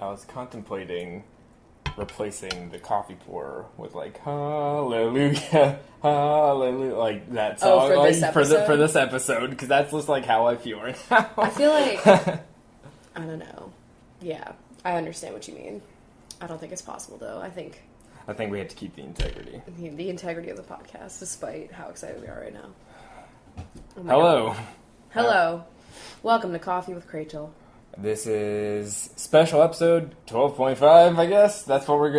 I was contemplating replacing the coffee pourer with like hallelujah, hallelujah, like that song for this episode? for this episode, because that's just like how I feel right now. I feel like I don't know. Yeah, I understand what you mean. I don't think it's possible though. I think we have to keep the integrity. The integrity of the podcast, despite how excited we are right now. Oh Hello. God. Hello. Welcome to Coffee with Crachel. This is special episode 12.5, I guess. That's what we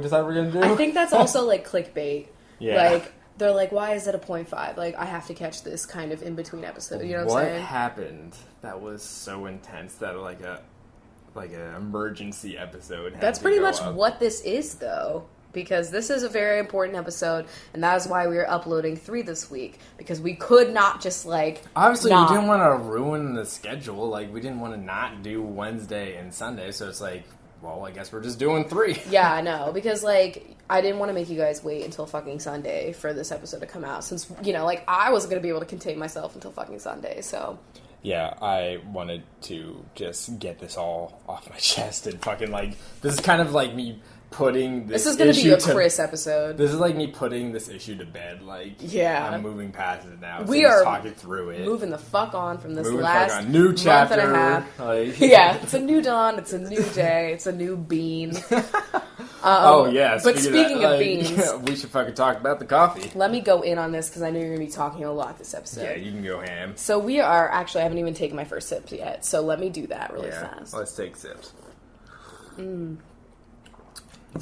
decided we're gonna do. I think that's also like clickbait. Yeah. Like they're like, why is it a 0.5? Like I have to catch this kind of in between episode. You know what I'm saying? What happened that was so intense that like an emergency episode? That's pretty much what this is, though. Because this is a very important episode, and that is why we are uploading 3 this week. Because we could not just, like, obviously, we didn't want to ruin the schedule. Like, we didn't want to not do Wednesday and Sunday, so it's like, well, I guess we're just doing 3. Yeah, I know. Because, like, I didn't want to make you guys wait until fucking Sunday for this episode to come out. Since, you know, like, I wasn't going to be able to contain myself until fucking Sunday, so... Yeah, I wanted to just get this all off my chest and fucking, like, this is kind of like me putting this is going to be a Chris episode. This is like me putting this issue to bed, like, yeah. I'm moving past it now. We are talking through it. Moving the fuck on from this moving last new chapter, month and a half. Like... Yeah, it's a new dawn, it's a new day, it's a new bean. Oh, yeah. But speaking of beans... Yeah, we should fucking talk about the coffee. Let me go in on this, because I know you're going to be talking a lot this episode. Yeah, you can go ham. So we are... Actually, I haven't even taken my first sip yet, so let me do that really fast. Let's take sips.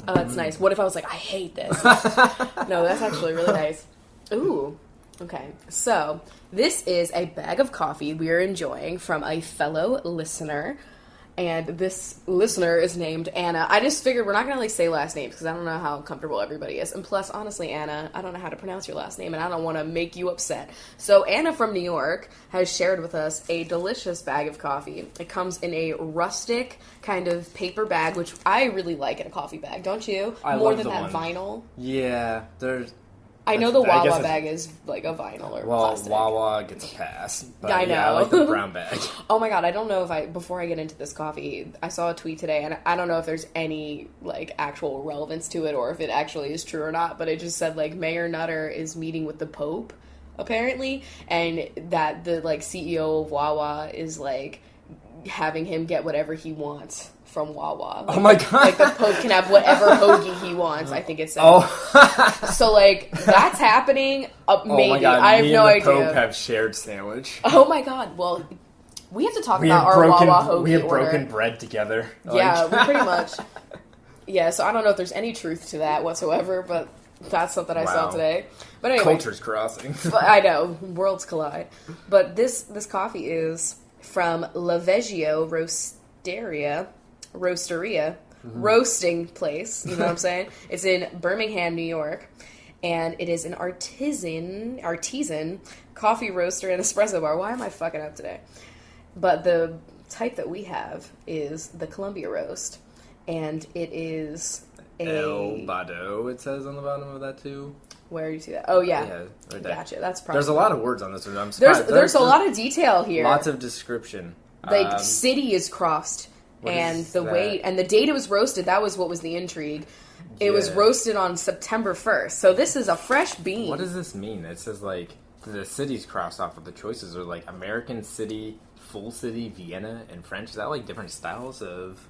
Oh, that's nice. What if I was like, I hate this? No, that's actually really nice. Ooh. Okay. So, this is a bag of coffee we are enjoying from a fellow listener. And this listener is named Anna. I just figured we're not going to, like, say last names because I don't know how comfortable everybody is. And plus, honestly, Anna, I don't know how to pronounce your last name and I don't want to make you upset. So, Anna from New York has shared with us a delicious bag of coffee. It comes in a rustic kind of paper bag, which I really like in a coffee bag, don't you? More than that vinyl. Yeah, there's... I know the Wawa bag is like a vinyl or plastic. Wawa gets a pass. But I know. Yeah, I like the brown bag. Oh my god, I don't know if before I get into this coffee, I saw a tweet today, and I don't know if there's any, like, actual relevance to it, or if it actually is true or not, but it just said, like, Mayor Nutter is meeting with the Pope, apparently, and that the, like, CEO of Wawa is, like, having him get whatever he wants from Wawa. Like, oh my god. Like, the Pope can have whatever hoagie he wants, I think it said. Oh. So, like, that's happening. Maybe. Oh my god, I have no idea. Me and the Pope have shared sandwich. Oh my god, well, we have to talk about our Wawa hoagie We have order. broken bread together. Yeah, we pretty much. Yeah, so I don't know if there's any truth to that whatsoever, but that's something I saw today. But anyway. Cultures crossing. But I know, worlds collide. But this coffee is from La Veggio Roasteria, roasting place, you know what I'm saying? It's in Birmingham, New York, and it is an artisan coffee roaster and espresso bar. Why am I fucking up today? But the type that we have is the Columbia roast, and it is El Bado, it says on the bottom of that too. Where do you see that? Oh, yeah. Yeah, right there. Gotcha. That's probably... There's a lot of words on this one. I'm surprised. There's a lot of detail here. Lots of description. Like, city is crossed, and the weight, and the date it was roasted, that was what was the intrigue. It was roasted on September 1st, so this is a fresh bean. What does this mean? It says, like, the cities crossed off of the choices are, like, American city, full city, Vienna, and French. Is that, like, different styles of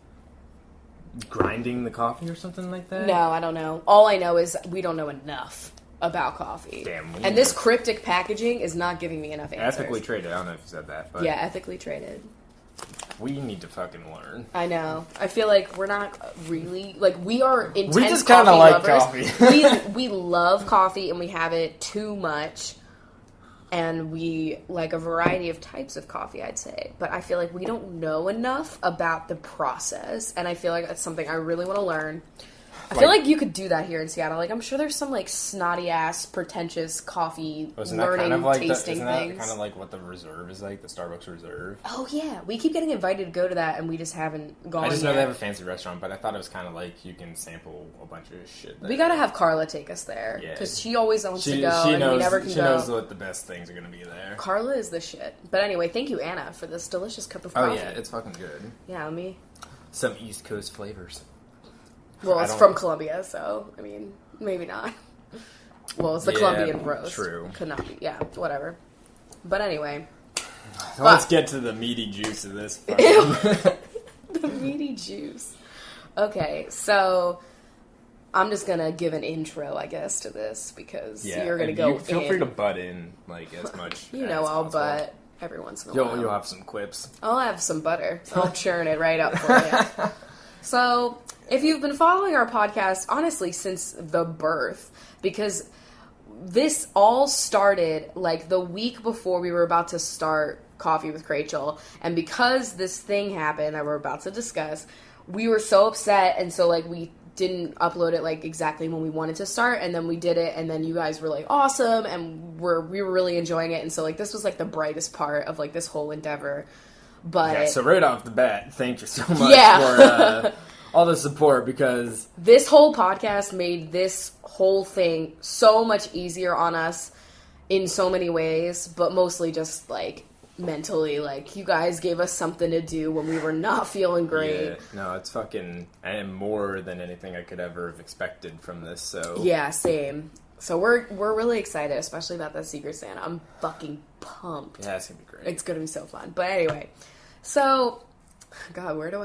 grinding the coffee or something like that? No, I don't know. All I know is we don't know enough about coffee. Damn. And this cryptic packaging is not giving me enough answers. Ethically traded. I don't know if you said that. But yeah, ethically traded. We need to fucking learn. I know. I feel like we're not really... Like, we are intense we just kind of like lovers. coffee. we love coffee, and we have it too much. And we like a variety of types of coffee, I'd say. But I feel like we don't know enough about the process. And I feel like that's something I really want to learn. I feel like you could do that here in Seattle. Like, I'm sure there's some, like, snotty-ass, pretentious coffee learning, tasting isn't things. That kind of like what the Reserve is like, the Starbucks Reserve? Oh, yeah. We keep getting invited to go to that, and we just haven't gone I just know yet. they have a fancy restaurant, but I thought it was kind of like you can sample a bunch of shit there. We gotta have Carla take us there. Yeah. Because she always wants to go, and we never can go. She knows what the best things are going to be there. Carla is the shit. But anyway, thank you, Anna, for this delicious cup of coffee. Oh, yeah. It's fucking good. Yeah, let me... some East Coast flavors. Well, it's from Colombia, so, I mean, maybe not. Well, it's the Colombian roast. True. Could not be. Yeah, whatever. But anyway. Let's get to the meaty juice of this. The meaty juice. Okay, so I'm just going to give an intro, I guess, to this because you're going to go Feel free to butt in, like, as much You know, I'll butt every once in a while. You'll have some quips. I'll have some butter. I'll churn it right up for you. So, if you've been following our podcast, honestly, since the birth, because this all started, like, the week before we were about to start Coffee with Crachel, and because this thing happened that we're about to discuss, we were so upset, and so, like, we didn't upload it, like, exactly when we wanted to start, and then we did it, and then you guys were, like, awesome, and we were really enjoying it, and so, like, this was, like, the brightest part of, like, this whole endeavor. But yeah, so right off the bat, thank you so much for all the support, because this whole podcast made this whole thing so much easier on us in so many ways, but mostly just, like, mentally. Like, you guys gave us something to do when we were not feeling great. Yeah, no, it's fucking, and more than anything I could ever have expected from this, so. Yeah, same. So we're really excited, especially about that Secret Santa. I'm fucking pumped. Yeah, it's gonna be great. It's gonna be so fun. But anyway, so, God, where do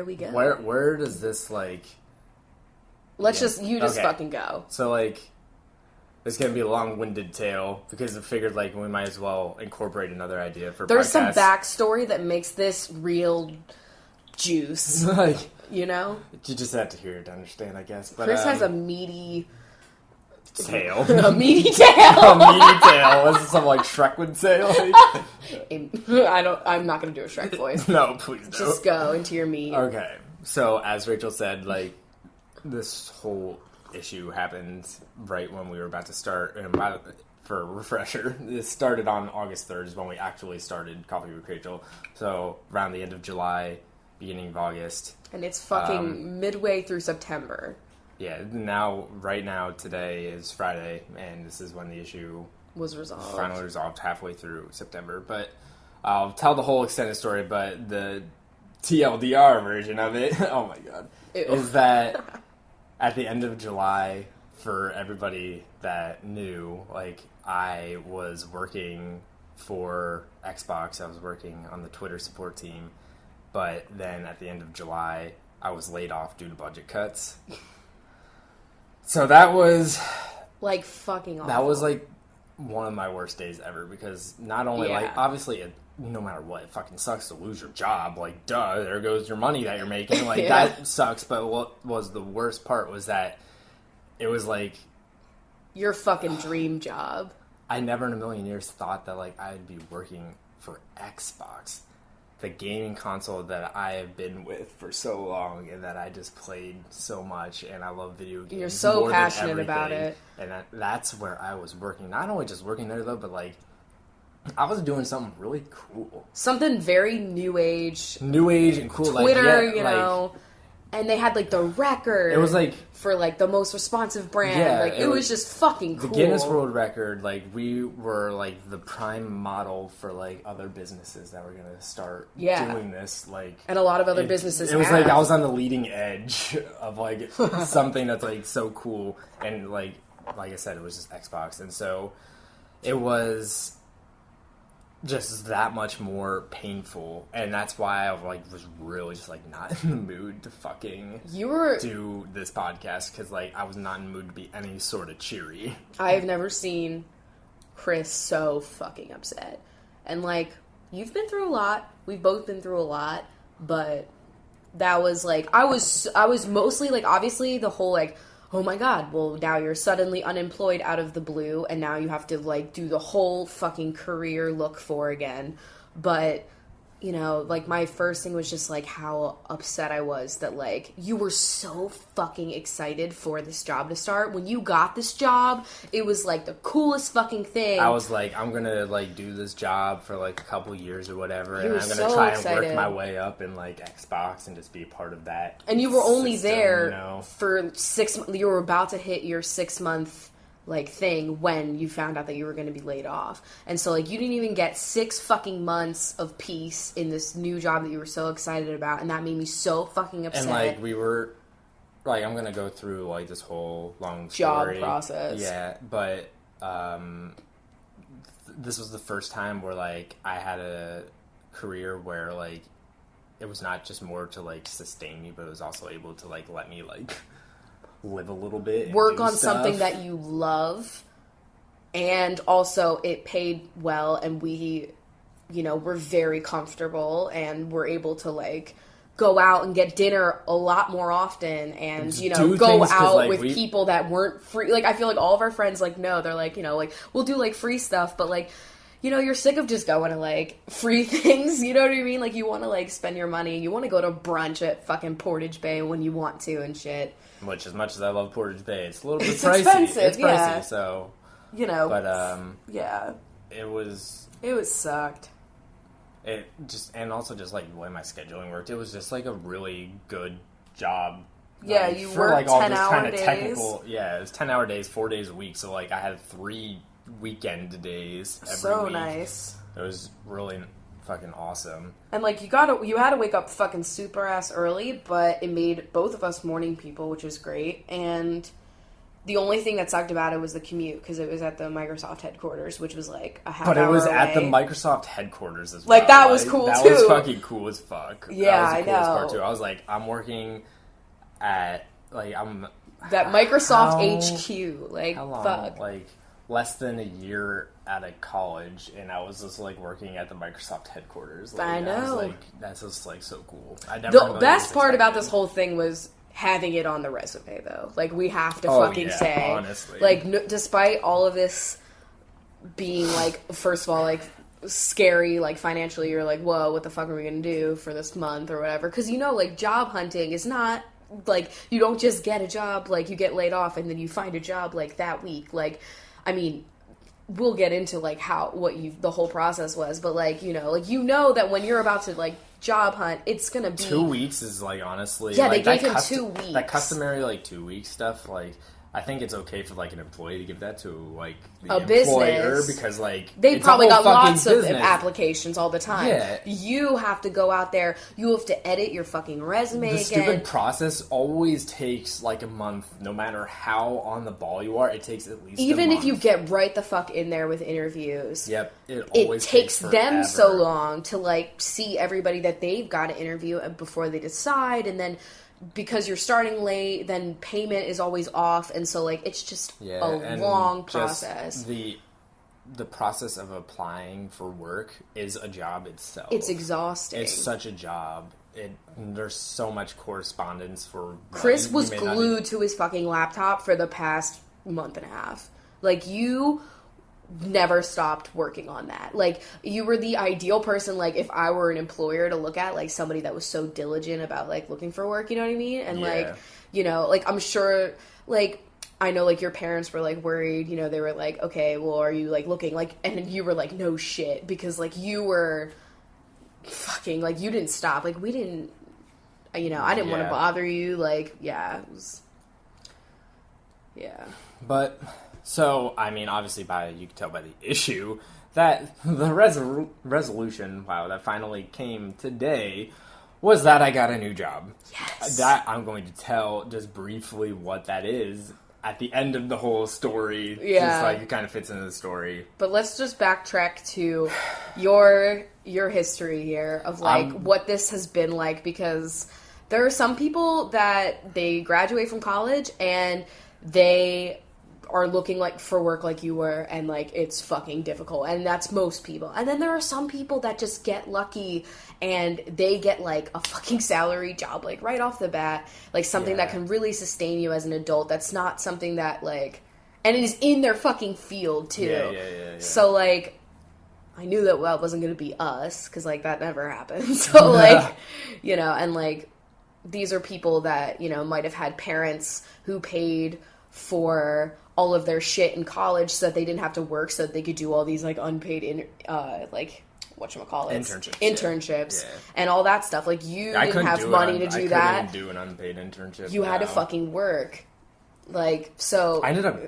we go? Where does this, like... You just fucking go. So, like, it's gonna be a long-winded tale, because I figured, like, we might as well incorporate another idea for There's podcasts. some backstory that makes this real juice. Like, you know? You just have to hear it to understand, I guess. But, Chris has a meaty... tail. A meaty tail. A meaty tail. Was it something like Shrek would say? Like? I'm not going to do a Shrek voice. No, please don't. Just go into your meat. Okay. So, as Rachel said, like, this whole issue happened right when we were about to start. And for a refresher, this started on August 3rd is when we actually started Coffee with Crachel. So, around the end of July, beginning of August. And it's fucking midway through September. Yeah, right now, today is Friday, and this is when the issue was resolved. Finally resolved halfway through September. But I'll tell the whole extended story, but the TLDR version of it, oh my god, is that at the end of July, for everybody that knew, like, I was working for Xbox, I was working on the Twitter support team, but then at the end of July, I was laid off due to budget cuts. So that was... like, fucking awful. That was, like, one of my worst days ever, because not only, like, obviously, no matter what, it fucking sucks to lose your job. Like, duh, there goes your money that you're making. Like, that sucks, but what was the worst part was that it was, like... your fucking dream job. I never in a million years thought that, like, I'd be working for Xbox. The gaming console that I have been with for so long and that I just played so much, and I love video games. You're so passionate about it. And that's where I was working. Not only just working there, though, but, like, I was doing something really cool. Something very new age. New age and cool. Twitter, like, you know. And they had, like, the record. It was, like... for, like, the most responsive brand. Yeah, like, it was just fucking cool. The Guinness World Record, like, we were, like, the prime model for, like, other businesses that were going to start doing this, like... and a lot of other businesses It was, like, I was on the leading edge of, like, something that's, like, so cool. And, like I said, it was just Xbox. And so, it was... just that much more painful, and that's why I was really just like not in the mood to fucking do this podcast, because like I was not in the mood to be any sort of cheery. I've never seen Chris so fucking upset, and like you've been through a lot. We've both been through a lot, but that was like I was mostly like obviously the whole like, oh my god, well, now you're suddenly unemployed out of the blue, and now you have to, like, do the whole fucking career look for again. But, you know, like, my first thing was just, like, how upset I was that, like, you were so fucking excited for this job to start. When you got this job, it was, like, the coolest fucking thing. I was like, I'm gonna, like, do this job for, like, a couple years or whatever, and I'm gonna so try excited. and work my way up in, like, Xbox and just be a part of that. And you were only system, there you know? for 6 months. You were about to hit your 6-month like thing when you found out that you were going to be laid off. And so like you didn't even get 6 fucking months of peace in this new job that you were so excited about, and that made me so fucking upset. And like we were like, I'm gonna go through like this whole long story. Job process. Yeah, but this was the first time where like I had a career where like it was not just more to like sustain me, but it was also able to like let me like live a little bit, and work on stuff. Something that you love, and also it paid well, and we, you know, were very comfortable, and we're able to like go out and get dinner a lot more often, and you know, go out like, with people that weren't free. Like I feel like all of our friends like no, they're like, you know, like we'll do like free stuff, but like, you know, you're sick of just going to like free things, you know what I mean? Like you want to like spend your money, you want to go to brunch at fucking Portage Bay when you want to and shit. Which, as much as I love Portage Bay, it's a little bit pricey. Expensive, it's pricey, yeah. So, you know, but yeah, it was sucked. It just, and also just like the way my scheduling worked, it was just like a really good job. Yeah, like, you for worked like all 10-hour this days. Technical. Yeah, it was 10-hour days, 4 days a week. So like I had 3 weekend days every so week. Nice. It was really fucking awesome. And like you had to wake up fucking super ass early, but it made both of us morning people, which was great. And the only thing that sucked about it was the commute, because it was at the Microsoft headquarters, which was like a half hour away. But it was at the Microsoft headquarters as well. Like that was cool that too. That was fucking cool as fuck. Yeah, that was the coolest I know. part too. I was like, I'm working at like that Microsoft HQ. Like how long? Fuck. Like less than a year out of college, and I was just like working at the Microsoft headquarters. Like, I know. I was like, that's just like so cool. The best part about this whole thing was having it on the resume, though. Like we have to fucking say, honestly, like despite all of this being like, first of all, like scary, like financially, you're like, whoa, what the fuck are we gonna do for this month or whatever? Because you know, like job hunting is not like you don't just get a job, like you get laid off and then you find a job like that week. Like, I mean, we'll get into like the whole process was, but like, you know that when you're about to like job hunt, it's gonna be 2 weeks is like, honestly, yeah, like, they gave him 2 weeks. That customary like 2 week stuff, like I think it's okay for like an employee to give that to like the employer, business, because like they probably got lots business. of applications all the time. Yeah. You have to go out there, you have to edit your fucking resume the again. Stupid process always takes like a month, no matter how on the ball you are. It takes at least even a if you month. get right the fuck in there with interviews. Yep, it always takes them forever. so long to like see everybody that they've got to interview before they decide, and then because you're starting late, then payment is always off, and so like it's just a long process. The process of applying for work is a job itself. It's exhausting. It's such a job. There's so much correspondence for. Chris was glued to his fucking laptop for the past month and a half. Like you never stopped working on that. Like you were the ideal person, like if I were an employer, to look at, like somebody that was so diligent about like looking for work, you know what I mean? And like, you know, like I'm sure, like I know like your parents were like worried, you know, they were like, okay, well, are you like looking, like, and then you were like, no shit, because like you were fucking, like you didn't stop, like we didn't, you know, I didn't want to bother you, like, yeah, it was, yeah. But so, I mean, obviously, you can tell by the issue that the resolution, that finally came today, was that I got a new job. Yes. That I'm going to tell just briefly what that is at the end of the whole story. Yeah. Just like it kind of fits into the story. But let's just backtrack to your history here of like what this has been like, because there are some people that they graduate from college and they are looking like for work like you were, and like it's fucking difficult, and that's most people. And then there are some people that just get lucky and they get like a fucking salary job like right off the bat, like something that can really sustain you as an adult. That's not something that like, and it is in their fucking field too. Yeah. So like I knew that wasn't gonna be us, because like that never happened. So like, you know, and like these are people that, you know, might have had parents who paid for all of their shit in college so that they didn't have to work, so that they could do all these like unpaid internships and all that stuff. Like you didn't have money to do that. I couldn't do an unpaid internship. You had to fucking work. Like, so... I ended up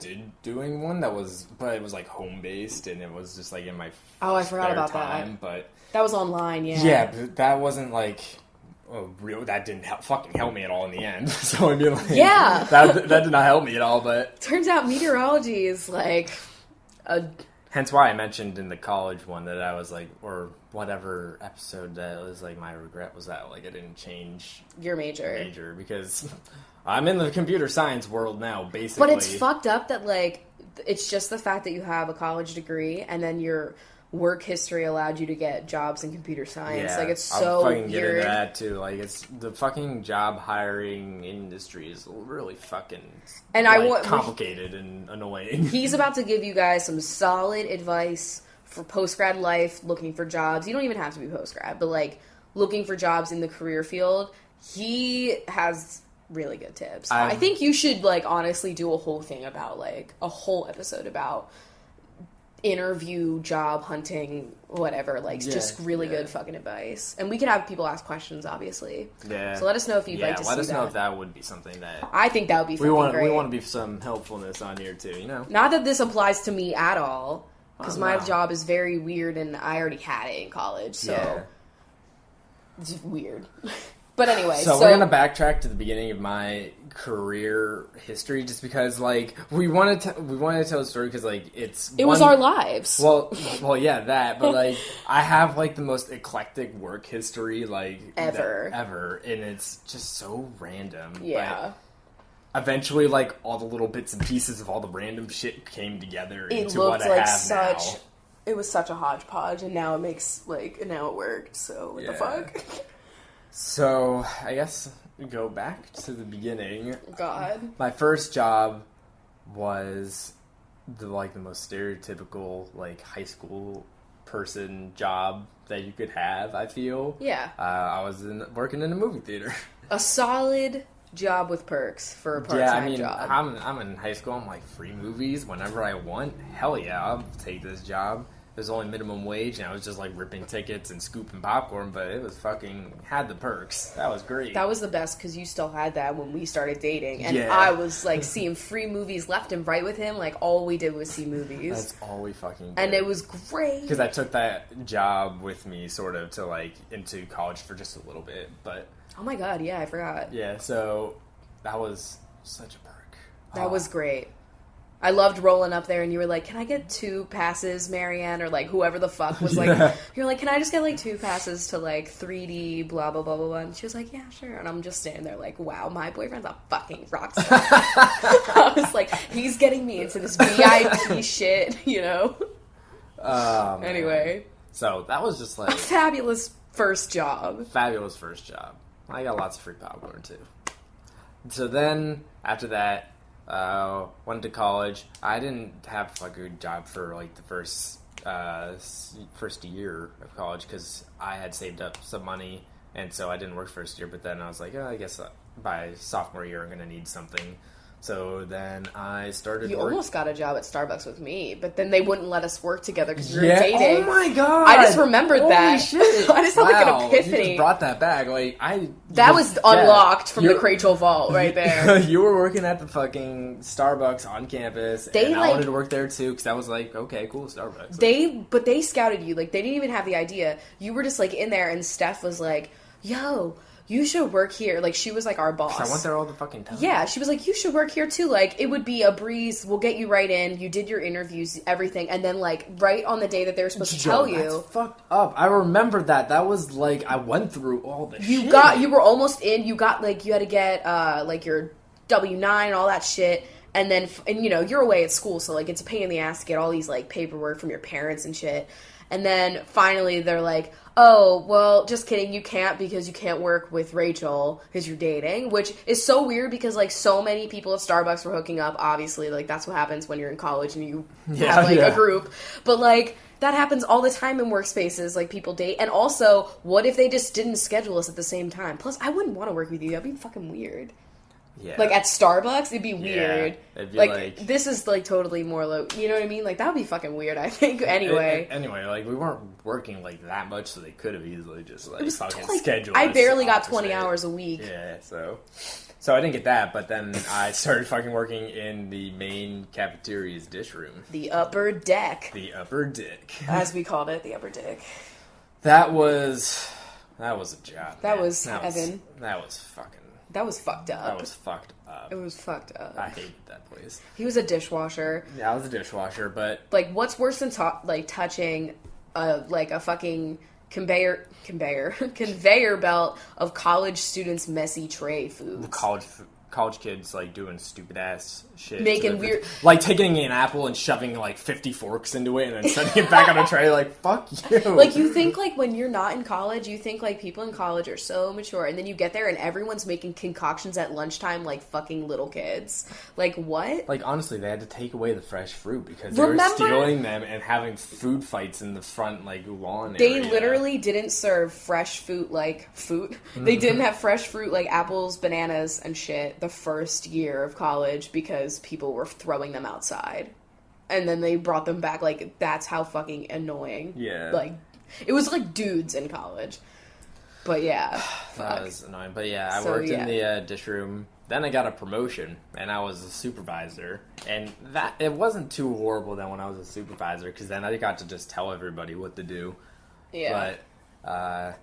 doing one but it was like home-based, and it was just like in my I forgot about time, that. But that was online, yeah. Yeah, but that wasn't like... that didn't fucking help me at all in the end. So I mean, like, yeah, that did not help me at all. But turns out meteorology is like hence why I mentioned in the college one that I was like, or whatever episode that was like, my regret was that like I didn't change your major because I'm in the computer science world now, basically. But it's fucked up that like it's just the fact that you have a college degree and then your work history allowed you to get jobs in computer science. Yeah, like, it's so I'll fucking weird. get into that too. Like, it's the fucking job hiring industry is really fucking and complicated and annoying. He's about to give you guys some solid advice for post-grad life, looking for jobs. You don't even have to be post-grad, but like looking for jobs in the career field. He has really good tips. I think you should like honestly do a whole thing about like a whole episode about interview, job hunting, whatever, like just really good fucking advice. And we could have people ask questions, obviously. Yeah. So let us know if you'd like to see that. Let us know if that would be something that... I think that would be fucking great. We want to be some helpfulness on here too, you know? Not that this applies to me at all, because my job is very weird and I already had it in college, so it's weird. But anyway, so we're gonna backtrack to the beginning of my career history, just because like we wanted to tell a story because like it was our lives. Well, yeah, that. But like I have like the most eclectic work history like ever, and it's just so random. Yeah. But eventually, like all the little bits and pieces of all the random shit came together into what I have now. It was such a hodgepodge, and now now it worked. So what the fuck? So, I guess go back to the beginning. God. My first job was the most stereotypical like high school person job that you could have, I feel. Yeah. I was working in a movie theater. A solid job with perks for a part-time job. I'm in high school. I'm like, free movies whenever I want. Hell yeah, I'll take this job. It was only minimum wage, and I was just like ripping tickets and scooping popcorn, but it was fucking had the perks. That was great. That was the best because you still had that when we started dating, and I was like seeing free movies left and right with him. Like all we did was see movies. That's all we fucking did. And it was great because I took that job with me, sort of, to like into college for just a little bit. But oh my god, yeah, I forgot. Yeah, so that was such a perk. That was great. I loved rolling up there and you were like, can I get 2 passes, Marianne? Or like whoever the fuck was like, you're like, can I just get like 2 passes to like 3D blah, blah, blah, blah, blah. And she was like, yeah, sure. And I'm just standing there like, wow, my boyfriend's a fucking rock star. I was like, he's getting me into this VIP shit, you know? Anyway. So that was just like... a fabulous first job. Fabulous first job. I got lots of free popcorn too. So then, after that... went to college. I didn't have a good job for like the first year of college because I had saved up some money, and so I didn't work first year. But then I was like, I guess by sophomore year I'm gonna need something. So then I started. You almost got a job at Starbucks with me, but then they wouldn't let us work together because we were dating. Oh my god! I just remembered that. Shit. I just had like an epiphany. You just brought that back. Like that was unlocked from the Crachel vault right there. You were working at the fucking Starbucks on campus, and I wanted to work there too because I was like, okay, cool, Starbucks. But they scouted you. Like they didn't even have the idea. You were just like in there, and Steph was like, "Yo, you should work here." Like, she was like our boss. I went there all the fucking time. Yeah, she was like, you should work here too. Like, it would be a breeze. We'll get you right in. You did your interviews, everything. And then, like, right on the day that they were supposed to tell you. That's fucked up. I remember that. That was like, I went through all the shit. You were almost in. You got, like, you had to get, like, your W-9 and all that shit. And then, you know, you're away at school. So, like, it's a pain in the ass to get all these, like, paperwork from your parents and shit. And then finally they're like, oh, well, just kidding, you can't because you can't work with Rachel because you're dating, which is so weird because, like, so many people at Starbucks were hooking up, obviously, like, that's what happens when you're in college and you have, like, a group, but, like, that happens all the time in workspaces, like, people date, and also, what if they just didn't schedule us at the same time? Plus, I wouldn't want to work with you, that'd be fucking weird. Yeah. Like, at Starbucks, it'd be weird. It'd be like, this is, like, totally more low... You know what I mean? Like, that would be fucking weird, I think. Anyway. Anyway, like, we weren't working, like, that much, so they could have easily just, like, fucking scheduled I us barely got opposite. 20 hours a week. Yeah, so I didn't get that, but then I started fucking working in the main cafeteria's dish room. The upper deck. The upper deck. As we called it, the upper deck. That was a job. That man. was Evan. That was fucking... That was fucked up. That was fucked up. It was fucked up. I hated that place. He was a dishwasher. Yeah, I was a dishwasher, but... Like, what's worse than touching a fucking conveyor belt of college students' messy tray foods? College kids, like, doing stupid ass shit. Making weird... Like, taking an apple and shoving, like, 50 forks into it and then setting it back on a tray, like, fuck you. Like, you think, like, when you're not in college, you think, like, people in college are so mature, and then you get there and everyone's making concoctions at lunchtime like fucking little kids. Like, what? Like, honestly, they had to take away the fresh fruit because they were stealing them and having food fights in the front, like, lawn They area. literally didn't serve fresh fruit like fruit. They didn't have fresh fruit like apples, bananas, and shit the first year of college because people were throwing them outside. And then they brought them back. Like, that's how fucking annoying. Yeah. Like, it was like dudes in college. But yeah. That was annoying. But yeah, I worked in the dish room. Then I got a promotion, and I was a supervisor. And it wasn't too horrible then when I was a supervisor, because then I got to just tell everybody what to do. Yeah. But,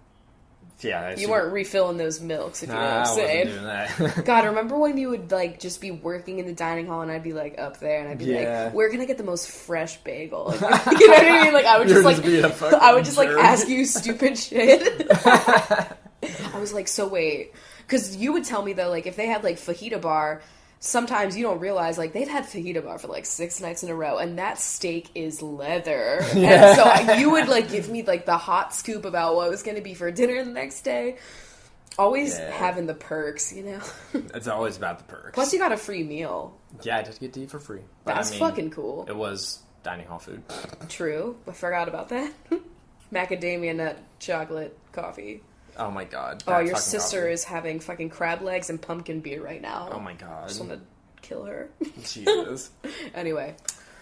yeah. You weren't refilling those milks, if you know what I'm I saying. wasn't doing that. God, remember when you would, like, just be working in the dining hall and I'd be, like, up there and I'd be like, where can I get the most fresh bagel? Like, you know what I mean? Like, I would just, like, ask you stupid shit. I was like, so wait. Because you would tell me, though, like, if they had, like, fajita bar, sometimes you don't realize, like, they've had fajita bar for, like, 6 nights in a row, and that steak is leather. And so you would, like, give me, like, the hot scoop about what was going to be for dinner the next day. Always having the perks, you know? It's always about the perks. Plus, you got a free meal. Yeah, I just get to eat for free. But, That's fucking cool. It was dining hall food. True. I forgot about that. Macadamia nut chocolate coffee. Oh my god. Oh, your sister is having fucking crab legs and pumpkin beer right now. Oh my god. I just want to kill her. Jesus. Anyway.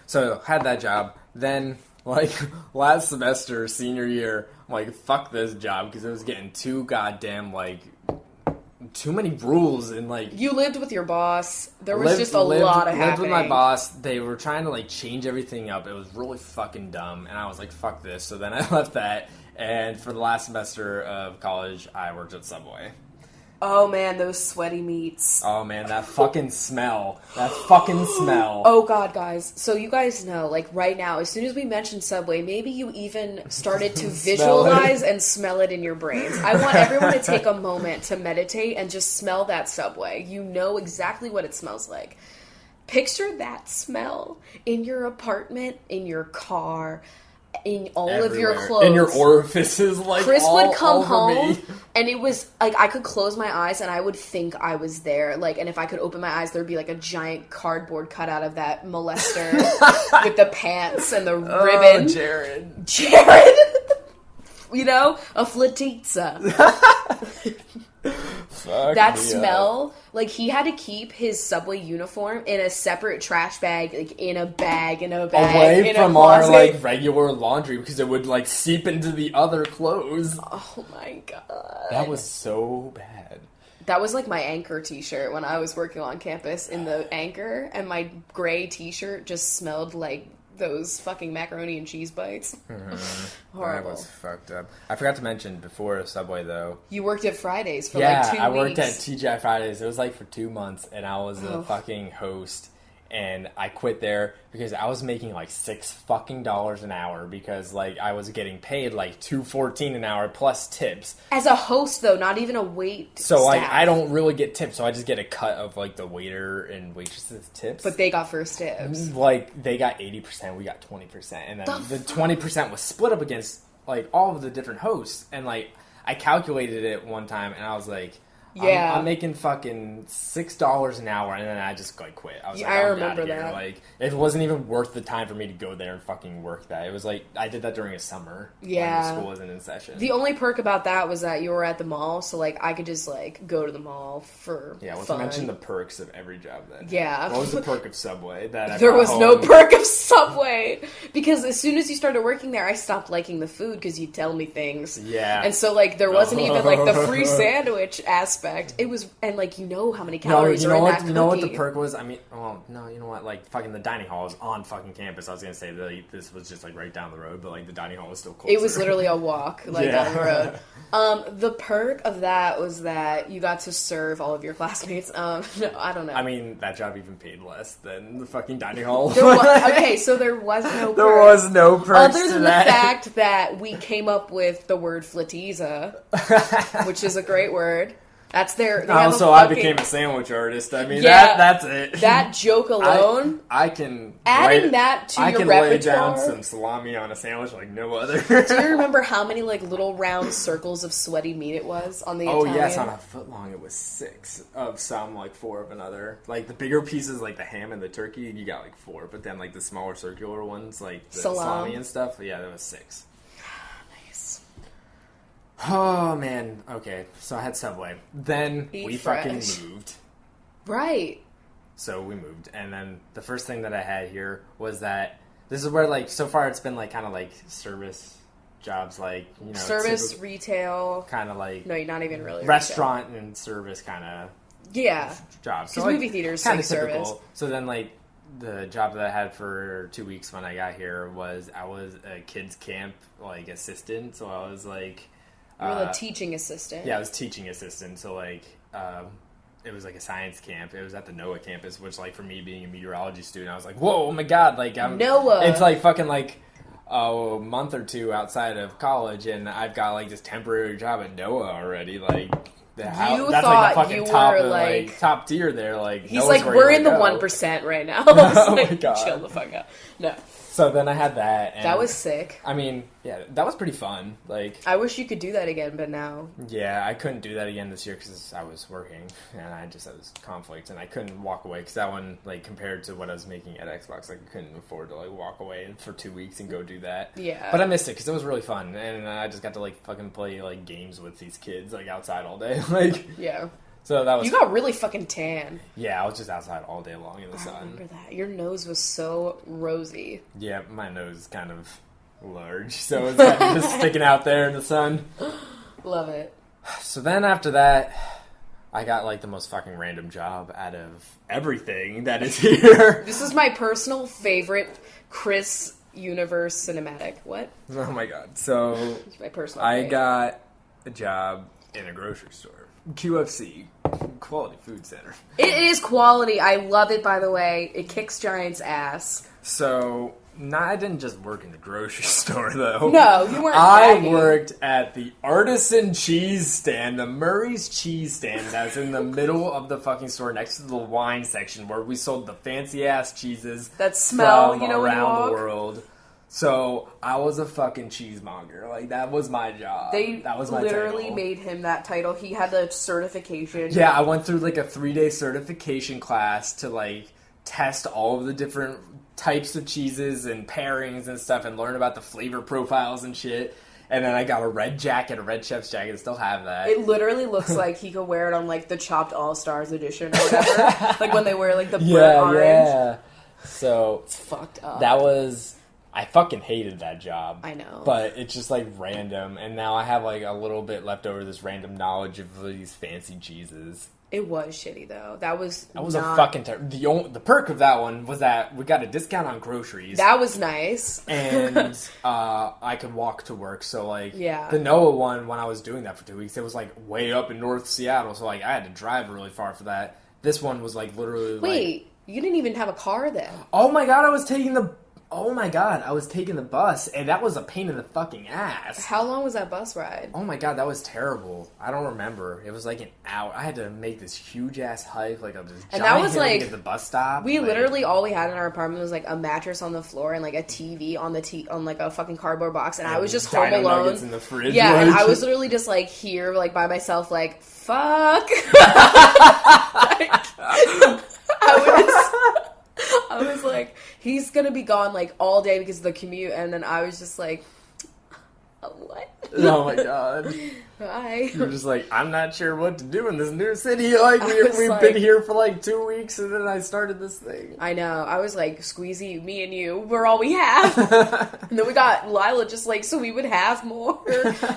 So, had that job. Then, like, last semester, senior year, I'm like, fuck this job, because it was getting too goddamn, like, too many rules, and, like... You lived with your boss. There was just a lot of happening. Lived with my boss. They were trying to, like, change everything up. It was really fucking dumb, and I was like, fuck this. So then I left that, and for the last semester of college, I worked at Subway. Oh, man, those sweaty meats. Oh, man, that fucking smell. That fucking smell. Oh, God, guys. So you guys know, like, right now, as soon as we mentioned Subway, maybe you even started to visualize and smell it in your brains. I want everyone to take a moment to meditate and just smell that Subway. You know exactly what it smells like. Picture that smell in your apartment, in your car, in all everywhere. Of your clothes. In your orifices, like, Chris all would come over home, me. And it was, like, I could close my eyes, and I would think I was there. Like, and if I could open my eyes, there'd be, like, a giant cardboard cutout of that molester with the pants and the ribbon. Jared! You know? A flatizza. Fuck that smell, like, he had to keep his Subway uniform in a separate trash bag, like, in a bag, away from our, like, regular laundry, because it would, like, seep into the other clothes. Oh my god. That was so bad. That was, like, my Anchor t-shirt when I was working on campus in the Anchor, and my gray t-shirt just smelled like those fucking macaroni and cheese bites. Mm-hmm. Horrible. That was fucked up. I forgot to mention before Subway, though. You worked at Fridays for like 2 weeks. Yeah, I worked at TGI Fridays. It was like for 2 months, and I was the fucking host. And I quit there because I was making like $6 fucking an hour because like I was getting paid like $2.14 an hour plus tips. As a host, though, not even a wait. So like I don't really get tips, so I just get a cut of like the waiter and waitress's tips. But they got first tips. Like they got 80%, we got 20%, and then the 20% was split up against like all of the different hosts. And like I calculated it one time, and I was like, Yeah. I'm making fucking $6 an hour, and then I just like quit. I was Yeah, like, I I'm remember outta here. that. Like, it wasn't even worth the time for me to go there and fucking work that. It was like I did that during a summer. Yeah. When school wasn't in session. The only perk about that was that you were at the mall, so like I could just like go to the mall for let's fun. mention the perks of every job then. Yeah. What was the perk of Subway? There was no perk of Subway because as soon as you started working there, I stopped liking the food because you'd tell me things. Yeah. And so like there wasn't even like the free sandwich aspect. It was, and like you know how many calories are in that cookie. You know what the perk was? I mean, well, no, you know what? Like fucking the dining hall is on fucking campus. I was gonna say that this was just like right down the road, but like the dining hall was still closer. It was literally a walk like down the road. The perk of that was that you got to serve all of your classmates. No, I don't know. I mean, that job even paid less than the fucking dining hall. Okay, so there was no perk. There was no perks other than the fact that we came up with the word flatiza, which is a great word. That's their. So I became a sandwich artist. I mean, that's it. That joke alone. I can adding that to your repertoire. I can lay down some salami on a sandwich like no other. Do you remember how many like little round circles of sweaty meat it was on the Italian? Oh yes, on a foot long it was 6 of some, like 4 of another. Like the bigger pieces, like the ham and the turkey, you got like 4. But then like the smaller circular ones, like the salami and stuff, yeah, that was 6. Oh, man. Okay, so I had Subway. Then we fucking moved. Right. So we moved. And then the first thing that I had here was that this is where, like, so far it's been, like, kind of like service jobs, like, you know. Service, retail. Kind of like. No, not even really. Restaurant retail. And service kind of. Yeah. Jobs. Because so, movie theaters kind like of typical. service. So then, like, the job that I had for 2 weeks when I got here was I was a kids camp, like, assistant. So I was, like. You were the teaching assistant. Yeah, I was teaching assistant. So, like, it was like a science camp. It was at the NOAA campus, which, like, for me being a meteorology student, I was like, whoa, oh my god, like, NOAA. It's like fucking like a month or two outside of college, and I've got like this temporary job at NOAA already. Like, that's like the fucking top of, like top tier there. Like, he's like, we're in the 1% right now. Oh my god, chill the fuck out. No. So then I had that. And, that was sick. I mean, yeah, that was pretty fun. Like, I wish you could do that again, but now. Yeah, I couldn't do that again this year because I was working, and I was conflict, and I couldn't walk away because that one, like, compared to what I was making at Xbox, like, I couldn't afford to, like, walk away for 2 weeks and go do that. Yeah. But I missed it because it was really fun, and I just got to, like, fucking play, like, games with these kids, like, outside all day. Like, yeah. So that was. You got really fucking tan. Yeah, I was just outside all day long in the sun. I remember that. Your nose was so rosy. Yeah, my nose is kind of large, so it's kind of just sticking out there in the sun. Love it. So then after that, I got like the most fucking random job out of everything that is here. This is my personal favorite Chris Universe cinematic. What? Oh my god. So it's my personal I got a job in a grocery store. QFC, Quality Food Center. It is quality. I love it, by the way. It kicks Giant's ass. So, I didn't just work in the grocery store, though. No, you weren't I bagging. worked at the artisan cheese stand, the Murray's cheese stand that's in the middle of the fucking store next to the wine section where we sold the fancy-ass cheeses that smell, from you know, around the world. So, I was a fucking cheesemonger. Like, that was my job. That was my literally title. made him that title. He had the certification. Yeah, I went through, like, a 3-day certification class to, like, test all of the different types of cheeses and pairings and stuff and learn about the flavor profiles and shit. And then I got a red jacket, a red chef's jacket. I still have that. It literally looks like he could wear it on, like, the Chopped All-Stars edition or whatever. Like, when they wear, like, the burnt orange. Yeah. So, it's fucked up. That was... I fucking hated that job. I know. But it's just, like, random. And now I have, like, a little bit left over this random knowledge of these fancy cheeses. It was shitty, though. That was a fucking... The perk of that one was that we got a discount on groceries. That was nice. And I could walk to work. So, like, yeah. The NOAA one, when I was doing that for 2 weeks, it was, like, way up in North Seattle. So, like, I had to drive really far for that. This one was, like, literally, Wait, you didn't even have a car then. Oh, my God, I was taking the Oh my god, I was taking the bus, and that was a pain in the fucking ass. How long was that bus ride? Oh my god, that was terrible. I don't remember. It was like an hour. I had to make this huge ass hike, like this And giant that was hill like to get the bus stop. We like, literally all we had in our apartment was like a mattress on the floor and like a TV on on like a fucking cardboard box, and I was just home Dino alone. Nuggets in the fridge, yeah, like. and I was literally just like here, like by myself, like fuck. I was like, he's gonna be gone like all day because of the commute, and then I was just like, what? Oh my god. Bye. You're just like, I'm not sure what to do in this new city. Like, we've like, been here for like 2 weeks, and then I started this thing. I know. I was like, Squeezy, me and you, we're all we have. And then we got Lila just like, so we would have more,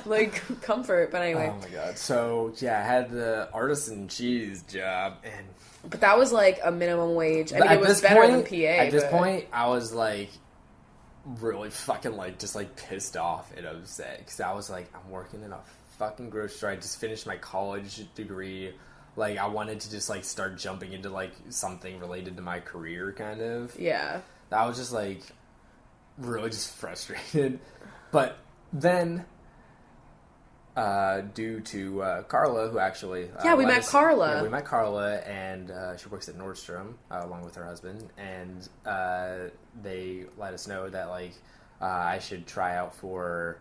like, comfort. But anyway. Oh my god. So, yeah, I had the artisan cheese job, and... But that was like a minimum wage. I mean, it was better than PA. At this point, I was like, really fucking like, just like pissed off and upset. Because I was like, I'm working in a fucking grocery store. I just finished my college degree. Like, I wanted to just like start jumping into like something related to my career, kind of. Yeah. I was just like, really just frustrated. But then... due to Carla, who actually... we met Carla. Yeah, we met Carla, and she works at Nordstrom, along with her husband, and they let us know that, like, I should try out for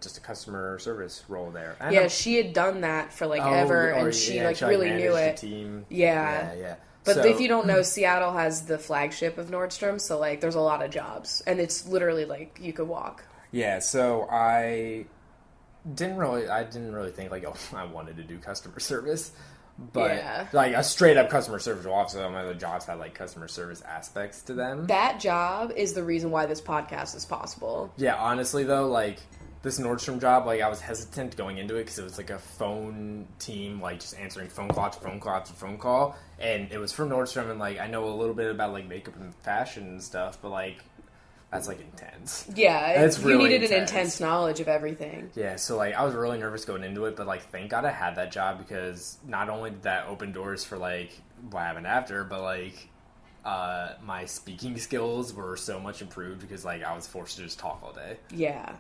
just a customer service role there. And yeah, she had done that for, like, ever, and she, like, really knew it. Team. Yeah. Yeah. But if you don't know, Seattle has the flagship of Nordstrom, so, like, there's a lot of jobs, and it's literally, like, you could walk. Yeah, so I didn't really think like, oh, I wanted to do customer service, but like a straight up customer service job. So my other jobs had like customer service aspects to them. That job is the reason why this podcast is possible. Yeah, honestly though, like this Nordstrom job, like I was hesitant going into it because it was like a phone team, like just answering phone call to phone call to phone call, and it was from Nordstrom, and like I know a little bit about like makeup and fashion and stuff, but like. That's, like, intense. Yeah, it's really you needed intense. an intense knowledge of everything. Yeah, so, like, I was really nervous going into it, but, like, thank God I had that job because not only did that open doors for, like, what happened after, but, like, my speaking skills were so much improved because, like, I was forced to just talk all day. Yeah.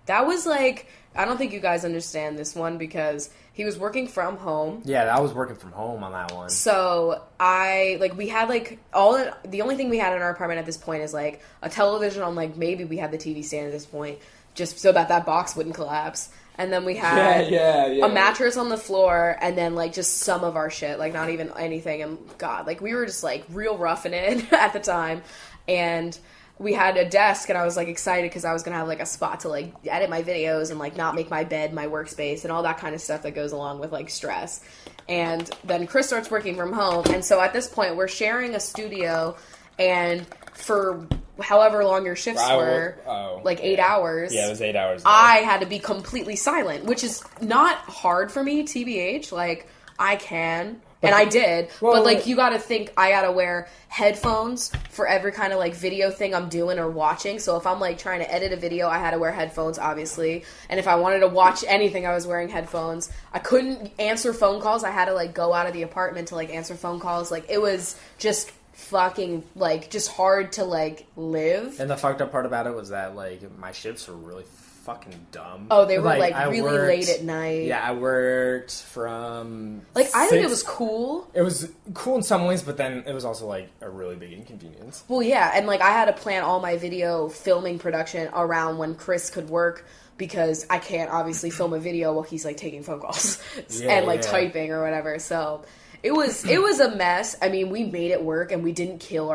That was, like, I don't think you guys understand this one because he was working from home. Yeah, I was working from home on that one. So, we had, like, the only thing we had in our apartment at this point is, like, a television on, like, maybe we had the TV stand at this point, just so that box wouldn't collapse. And then we had a mattress on the floor, and then, like, just some of our shit, like, not even anything. And, God, like, we were just, like, real roughing it at the time. And we had a desk, and I was, like, excited because I was going to have, like, a spot to, like, edit my videos and, like, not make my bed my workspace and all that kind of stuff that goes along with, like, stress. And then Chris starts working from home, and so at this point, we're sharing a studio, and for however long your shifts were, like 8 hours. Yeah, it was 8 hours. I had to be completely silent, which is not hard for me, TBH. Like, I can... And I did, but, like, you gotta think, I gotta wear headphones for every kind of, like, video thing I'm doing or watching. So if I'm, like, trying to edit a video, I had to wear headphones, obviously. And if I wanted to watch anything, I was wearing headphones. I couldn't answer phone calls. I had to, like, go out of the apartment to, like, answer phone calls. Like, it was just fucking, like, just hard to, like, live. And the fucked up part about it was that, like, my shifts were really fucking dumb. Oh, they were, like really late at night. Yeah, I worked from... Like, I think it was cool. It was cool in some ways, but then it was also, like, a really big inconvenience. Well, yeah, and, like, I had to plan all my video filming production around when Chris could work, because I can't obviously film a video while he's, like, taking phone calls and, like, typing or whatever. So, it was a mess. I mean, we made it work, and we didn't kill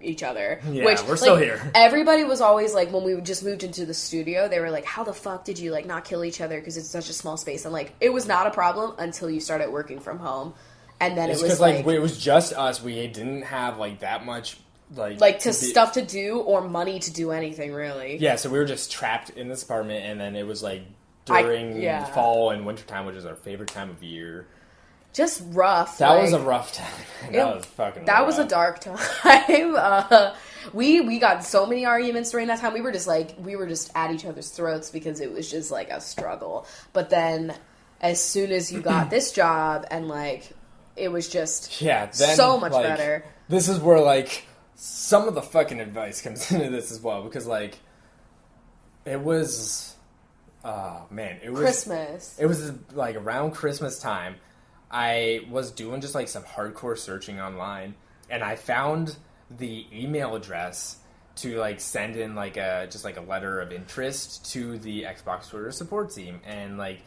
each other. Yeah, which, we're still here. Everybody was always like, when we just moved into the studio, they were like, how the fuck did you, like, not kill each other because it's such a small space? And, like, it was not a problem until you started working from home. And then it was like, it was just us. We didn't have, like, that much, stuff to do or money to do anything, really. Yeah, so we were just trapped in this apartment, and then it was, like, during fall and wintertime, which is our favorite time of year. Just rough. That was a rough time. That was fucking rough. That was a dark time. We got so many arguments during that time. We were just at each other's throats because it was just, like, a struggle. But then, as soon as you got this job, and, like, it was just so much better. This is where, like, some of the fucking advice comes into this as well, because, like, it was, it was... Christmas. It was, like, around Christmas time. I was doing just, like, some hardcore searching online, and I found the email address to, like, send in, like, a letter of interest to the Xbox Twitter support team, and, like,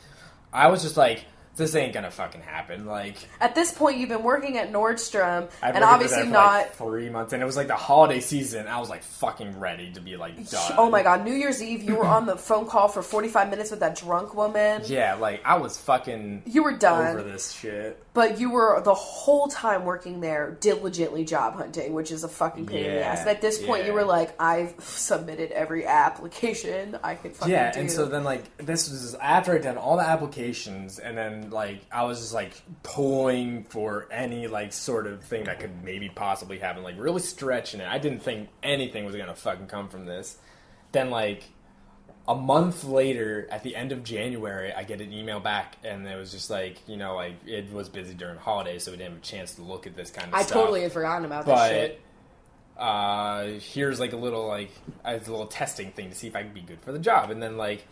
I was just like, this ain't gonna fucking happen. Like, at this point, you've been working at Nordstrom, and obviously not like 3 months, and it was like the holiday season. I was like fucking ready to be like done. Oh my god, New Year's Eve, you were on the phone call for 45 minutes with that drunk woman. Yeah, like I was fucking. You were done over this shit. But you were the whole time working there diligently job hunting, which is a fucking pain in the ass. And at this point, you were like, I've submitted every application I could fucking do. Yeah, and so then, like, this was after I'd done all the applications, and then, like, I was just, like, pulling for any, like, sort of thing that could maybe possibly happen, like, really stretching it. I didn't think anything was gonna fucking come from this. Then, like, a month later, at the end of January, I get an email back, and it was just like, you know, like, it was busy during holidays, so we didn't have a chance to look at this kind of stuff. I totally had forgotten about this shit. Here's, like, a little testing thing to see if I can be good for the job. And then, like,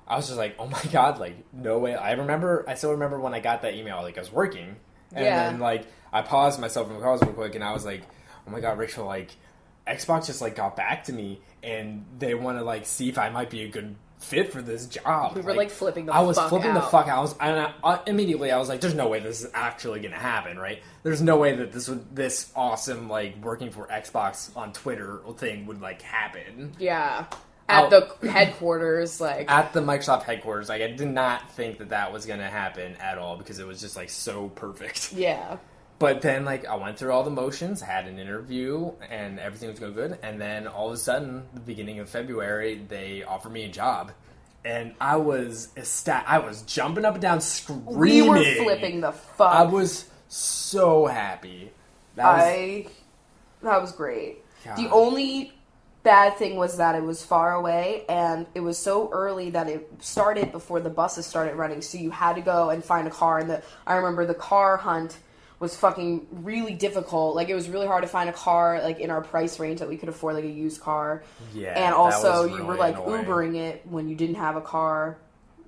I was just like, oh my god, like, no way. I still remember when I got that email, like, I was working. And then, like, I paused myself from the calls real quick, and I was like, oh my god, Rachel, like, Xbox just, like, got back to me, and they want to, like, see if I might be a good fit for this job. We were, like flipping the fuck out. I was flipping the fuck out. Immediately, I was like, there's no way this is actually going to happen, right? There's no way that this awesome, like, working for Xbox on Twitter thing would, like, happen. Yeah. At the headquarters, like... At the Microsoft headquarters. Like, I did not think that was going to happen at all, because it was just, like, so perfect. Yeah. But then, like, I went through all the motions, had an interview, and everything was going good. And then, all of a sudden, the beginning of February, they offered me a job. And I was I was jumping up and down, screaming. We were flipping the fuck. I was so happy. That was great. God. The only bad thing was that it was far away, and it was so early that it started before the buses started running. So you had to go and find a car. And I remember the car hunt was fucking really difficult. Like, it was really hard to find a car, like, in our price range that we could afford, like, a used car. Yeah. And also, really you were, like, annoying. Ubering it when you didn't have a car,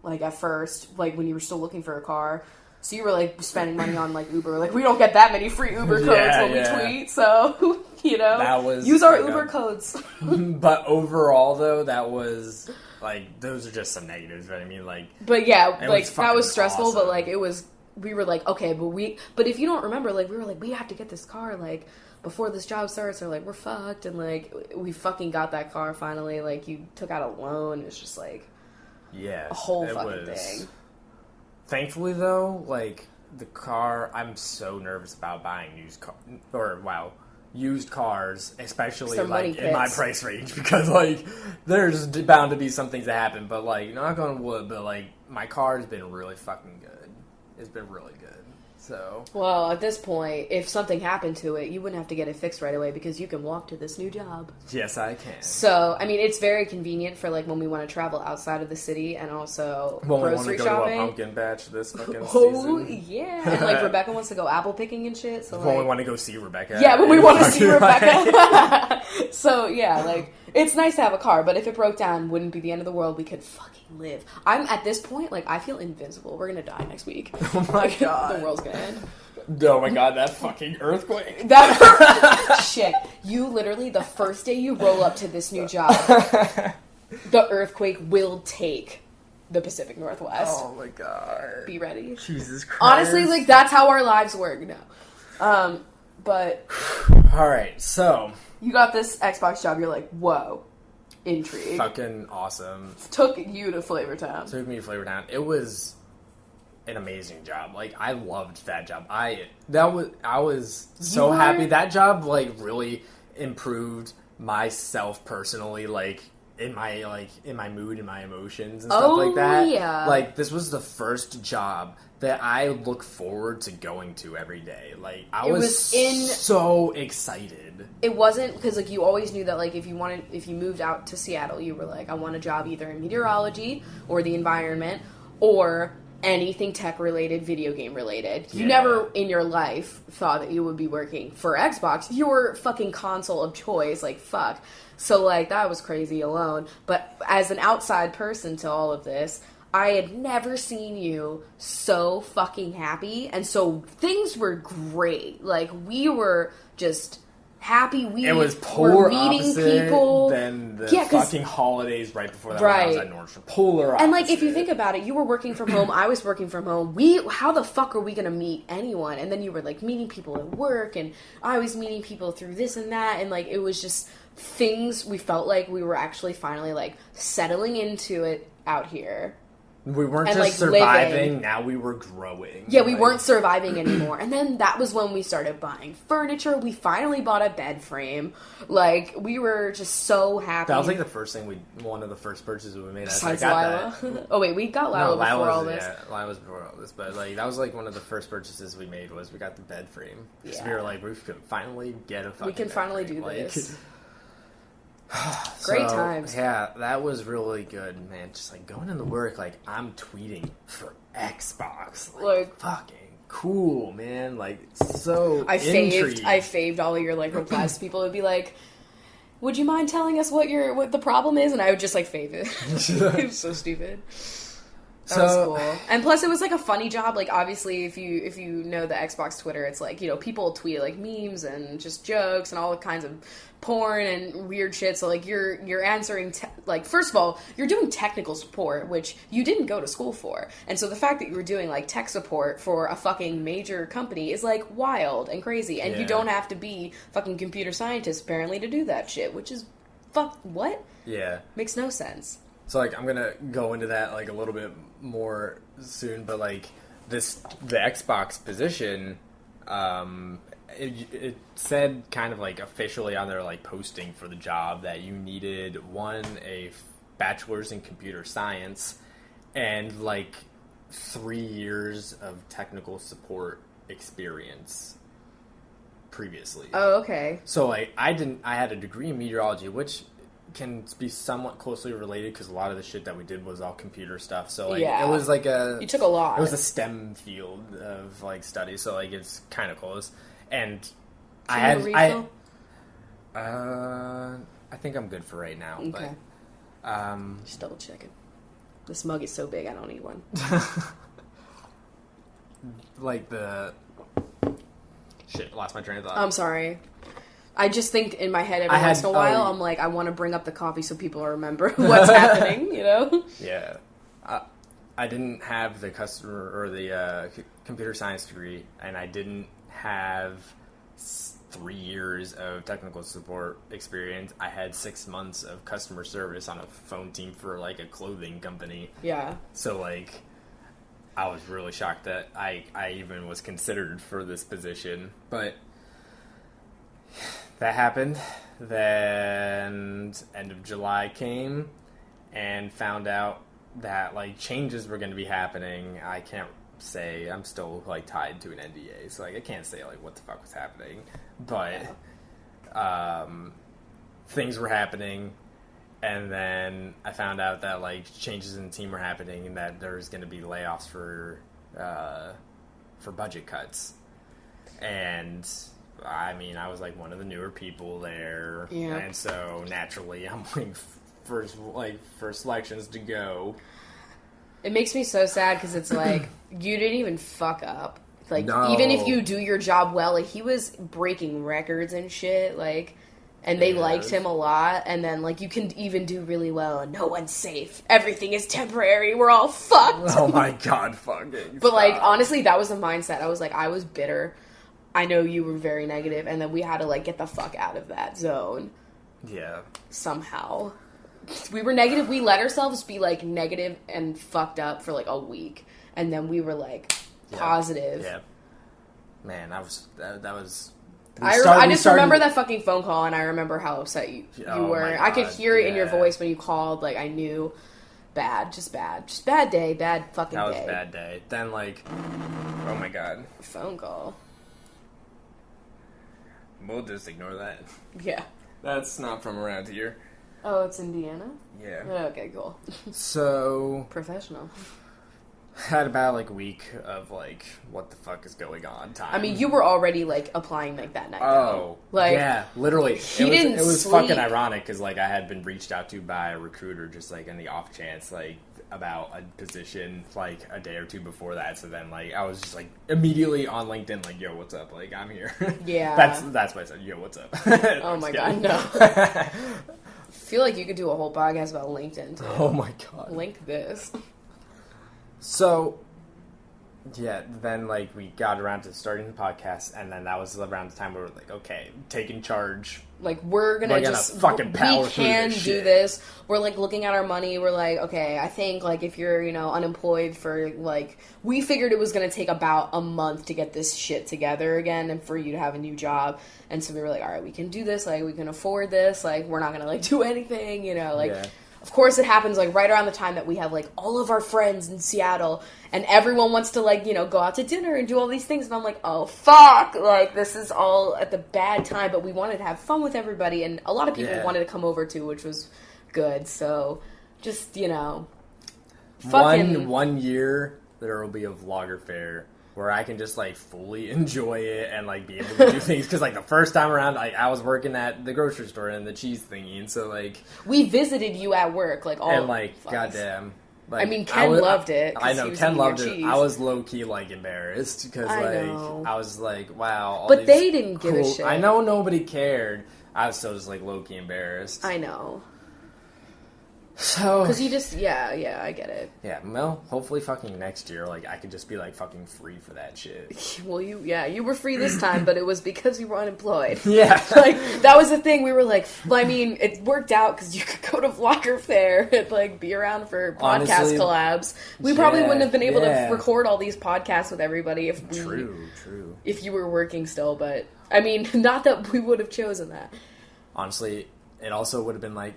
like, at first, like, when you were still looking for a car. So you were, like, spending money on, like, Uber. Like, we don't get that many free Uber codes when we tweet, so, you know, use our Uber codes. But overall, though, that was, like, those are just some negatives, right? I mean, like... But, yeah, like, that was stressful, awesome. But, like, it was... We were like, okay, but if you don't remember, like, we were like, we have to get this car, like, before this job starts, or, like, we're fucked, and, like, we fucking got that car finally, like, you took out a loan, it's just, like, a whole fucking thing. Thankfully, though, like, the car, I'm so nervous about buying used cars, especially, like, in my price range, because, like, there's bound to be some things that happen, but, like, knock on wood, but, like, my car has been really fucking good. It's been really good. So, well, at this point, if something happened to it, you wouldn't have to get it fixed right away because you can walk to this new job. Yes, I can. So, I mean, it's very convenient for, like, when we want to travel outside of the city and also grocery shopping. When we want to go to a pumpkin patch this fucking season. season. Yeah. And, like, Rebecca wants to go apple picking and shit. So, when we want to go see Rebecca. Yeah, when we want to see Rebecca. So, yeah, like, it's nice to have a car, but if it broke down, wouldn't be the end of the world. We could fucking live. I'm at this point, like, I feel invincible. We're gonna die next week. Oh my god. The world's gonna end. Oh my god, that fucking earthquake. Shit. You literally, the first day you roll up to this new job, the earthquake will take the Pacific Northwest. Oh my god. Be ready. Jesus Christ. Honestly, like, that's how our lives work now. But... Alright, so... You got this Xbox job, you're like, whoa. Intrigue. Fucking awesome. Took you to Flavortown. Took me to Flavortown. It was an amazing job. Like, I loved that job. I was so happy. That job, like, really improved myself personally, like, in my mood and my emotions and stuff like that. Yeah. Like, this was the first job that I look forward to going to every day. Like, I was so excited. It wasn't, because, like, you always knew that, like, if you moved out to Seattle, you were like, I want a job either in meteorology or the environment or anything tech related, video game related. You Yeah. never in your life thought that you would be working for Xbox, your fucking console of choice. Like, fuck. So, like, that was crazy alone. But as an outside person to all of this, I had never seen you so fucking happy. And so things were great. Like, we were just happy. It was were polar meeting opposite people. than the 'Cause- fucking holidays right before that Right. when I was at Nordstrom. Polar opposite. And, like, if you think about it, you were working from home, I was working from home. How the fuck are we gonna meet anyone? And then you were, like, meeting people at work, and I was meeting people through this and that, and, like, it was just things, we felt like we were actually finally, like, settling into it out here. We weren't and, just like, surviving, living. now we were growing. Yeah, we Like, weren't surviving anymore. And then that was when we started buying furniture. We finally bought a bed frame. Like, we were just so happy. That was like the first thing one of the first purchases we made. Besides I got Lila. that. Oh, wait, we got Lila before all this. Yeah, Lila's before all this. But, like, that was, like, one of the first purchases we made was we got the bed frame. Because we Yeah. were like, we can finally get a fucking We can bed finally frame. do Like, this. Great times. Yeah, that was really good, man. Just, like, going into work, like, I'm tweeting for Xbox. Like, fucking cool, man. Like, so I intrigued. faved all of your, like, replies to people. It would be like, would you mind telling us what the problem is? And I would just, like, fave it. It was so stupid. That was cool. And plus, it was, like, a funny job. Like, obviously, if you know the Xbox Twitter, it's, like, you know, people tweet, like, memes and just jokes and all kinds of porn and weird shit. So, like, you're answering, like, first of all, you're doing technical support, which you didn't go to school for. And so the fact that you were doing, like, tech support for a fucking major company is, like, wild and crazy. And you don't have to be fucking computer scientist, apparently, to do that shit, which is, what? Yeah. Makes no sense. So, like, I'm gonna go into that, like, a little bit more soon, but, like, the Xbox position, it said kind of, like, officially on their, like, posting for the job that you needed, a bachelor's in computer science and, like, 3 years of technical support experience previously. Oh, okay. So, like, I had a degree in meteorology, which can be somewhat closely related because a lot of the shit that we did was all computer stuff. So, like, Yeah. it was like You took a lot. It was a STEM field of, like, study. So, like, it's kind of close. And I think I'm good for right now. Okay. But, Just double checking. This mug is so big, I don't need one. like shit, lost my train of thought. I'm sorry. I just think in my head every once in a while, I'm like, I want to bring up the coffee so people remember what's happening, you know? Yeah. I didn't have the customer or the computer science degree, and I didn't have 3 years of technical support experience. I had 6 months of customer service on a phone team for, like, a clothing company. Yeah. So, like, I was really shocked that I even was considered for this position. But that happened. Then end of July came and found out that, like, changes were going to be happening. I can't say, I'm still, like, tied to an NDA, so, like, I can't say, like, what the fuck was happening. But things were happening, and then I found out that, like, changes in the team were happening and that there was going to be layoffs for budget cuts. And I mean, I was, like, one of the newer people there, yeah. And so naturally I'm, like, first selections to go. It makes me so sad because it's like, you didn't even fuck up. Like, No. even if you do your job well, like, he was breaking records and shit, like, and they liked him a lot, and then, like, you can even do really well, and no one's safe. Everything is temporary. We're all fucked. Oh my god, fucking But, like, stop. honestly, that was the mindset. I was like, I was bitter. I know you were very negative, and then we had to, like, get the fuck out of that zone. Yeah. Somehow. We were negative. We let ourselves be, like, negative and fucked up for, like, a week. And then we were, like, positive. Yeah. Man, that was... I just remember that fucking phone call, and I remember how upset you Oh were. my I could God, hear it in your yeah. voice when you called. Like, I knew. Bad. Just bad. Just bad day. Bad fucking day. That was a bad day. Then, like... Oh my god. Phone call. We'll just ignore that. Yeah. That's not from around here. Oh, it's Indiana? Yeah. Okay, cool. So... Professional. Had about like a week of like what the fuck is going on time. I mean, you were already like applying like that night. Oh, like yeah, literally. It was sleep. fucking ironic because like I had been reached out to by a recruiter just like in the off chance like about a position like a day or two before that. So then like I was just like immediately on LinkedIn like, yo, what's up? Like I'm here. Yeah, that's what I said. Yo, what's up? Oh my god, no. I feel like you could do a whole podcast about LinkedIn too. Oh my god. Link this. So, yeah, then, like, we got around to starting the podcast, and then that was around the time we were like, okay, taking charge. Like, we're gonna just, fucking power we can through this do shit. this. We're, like, looking at our money, we're like, okay, I think, like, if you're, you know, unemployed for, like, we figured it was gonna take about a month to get this shit together again, and for you to have a new job, and so we were like, alright, we can do this, like, we can afford this, like, we're not gonna, like, do anything, you know, like... Yeah. Of course, it happens, like, right around the time that we have, like, all of our friends in Seattle, and everyone wants to, like, you know, go out to dinner and do all these things, and I'm like, oh, fuck! Like, this is all at the bad time, but we wanted to have fun with everybody, and a lot of people wanted to come over, too, which was good, so, just, you know, fucking... One year, there will be a vlogger fair where I can just, like, fully enjoy it and, like, be able to do things. Because, like, the first time around, like, I was working at the grocery store and the cheese thingy. And so, like... We visited you at work, like, all and, like, goddamn. Like, I mean, Ken loved it. I know, Ken loved it. I was low-key, like, embarrassed. Because, I was like, wow. All but they didn't give a shit. I know nobody cared. I was still just, like, low-key embarrassed. I know. So... Because you just... Yeah, I get it. Yeah, well, hopefully fucking next year, like, I could just be, like, fucking free for that shit. Well, you were free this time, but it was because you were unemployed. Yeah. Like, that was the thing. We were like... I mean, it worked out because you could go to Vlogger Fair and, like, be around for podcast collabs. We probably wouldn't have been able to record all these podcasts with everybody if we... True. If you were working still, but... I mean, not that we would have chosen that. Honestly, it also would have been, like...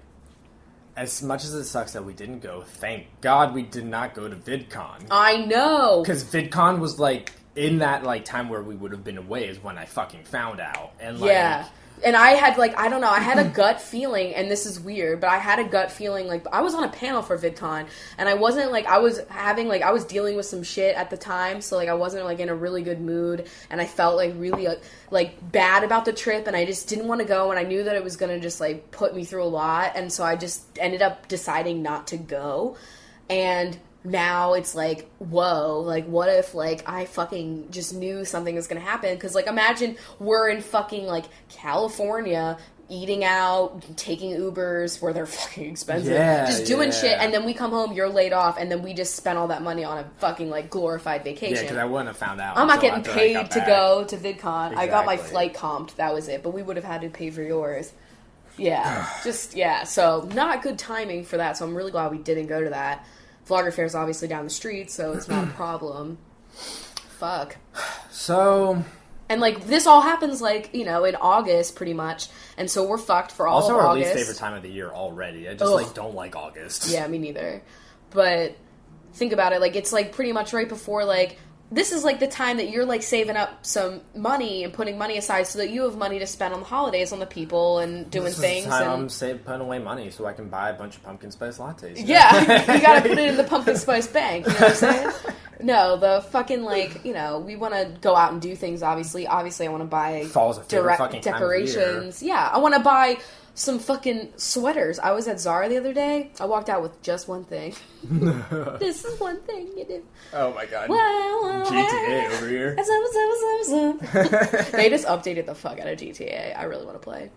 As much as it sucks that we didn't go, thank God we did not go to VidCon. I know! Because VidCon was, like, in that, like, time where we would have been away is when I fucking found out. And, like... Yeah. And I had, like, I don't know, I had a gut feeling, and this is weird, but I had a gut feeling, like, I was on a panel for VidCon, and I wasn't, like, I was dealing with some shit at the time, so, like, I wasn't, like, in a really good mood, and I felt, like, really, like, bad about the trip, and I just didn't want to go, and I knew that it was gonna just, like, put me through a lot, and so I just ended up deciding not to go, and... Now it's like, whoa, like, what if, like, I fucking just knew something was gonna happen? Because, like, imagine we're in fucking, like, California, eating out, taking Ubers, where they're fucking expensive, just doing shit, and then we come home, you're laid off, and then we just spent all that money on a fucking, like, glorified vacation. Yeah, because I wouldn't have found out. I'm not getting paid to go to VidCon. Exactly. I got my flight comped, that was it, but we would have had to pay for yours. Yeah, so not good timing for that, so I'm really glad we didn't go to that. Vlogger Fair is obviously down the street, so it's not a problem. Fuck. So... And, like, this all happens, like, you know, in August, pretty much. And so we're fucked for all of August. Also our least favorite time of the year already. I just, like, don't like August. Yeah, me neither. But think about it. Like, it's, like, pretty much right before, like... This is, like, the time that you're, like, saving up some money and putting money aside so that you have money to spend on the holidays on the people and doing things. This is the time I'm putting away money so I can buy a bunch of pumpkin spice lattes. Yeah, you gotta put it in the pumpkin spice bank, you know what I'm saying? No, the fucking, like, you know, we want to go out and do things, obviously. Obviously, I want to buy Fall's a favorite fucking decorations. Time of year. Yeah, I want to buy some fucking sweaters. I was at Zara the other day. I walked out with just one thing. This is one thing you do. Oh my god. Well, GTA over here. They just updated the fuck out of GTA. I really want to play.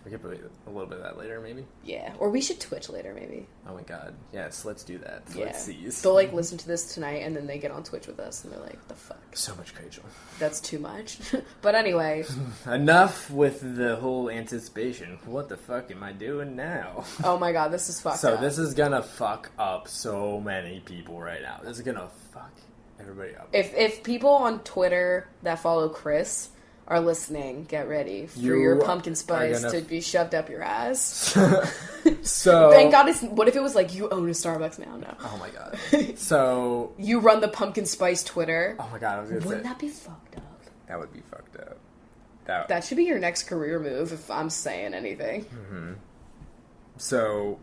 We could play a little bit of that later, maybe? Yeah. Or we should Twitch later, maybe. Oh my god. Yes, let's do that. Yeah. Let's seize. They'll, like, listen to this tonight, and then they get on Twitch with us, and they're like, the fuck? So much Crachel. That's too much. But anyway. Enough with the whole anticipation. What the fuck am I doing now? Oh my god, this is fucked up. So this is gonna fuck up so many people right now. This is gonna fuck everybody up. If people on Twitter that follow Chris... are listening, get ready for your pumpkin spice to be shoved up your ass. So thank God what if it was like you own a Starbucks now? No. Oh my god. So you run the pumpkin spice Twitter. Oh my god, I was gonna Wouldn't that be fucked up? That would be fucked up. That should be your next career move if I'm saying anything. Mm-hmm. So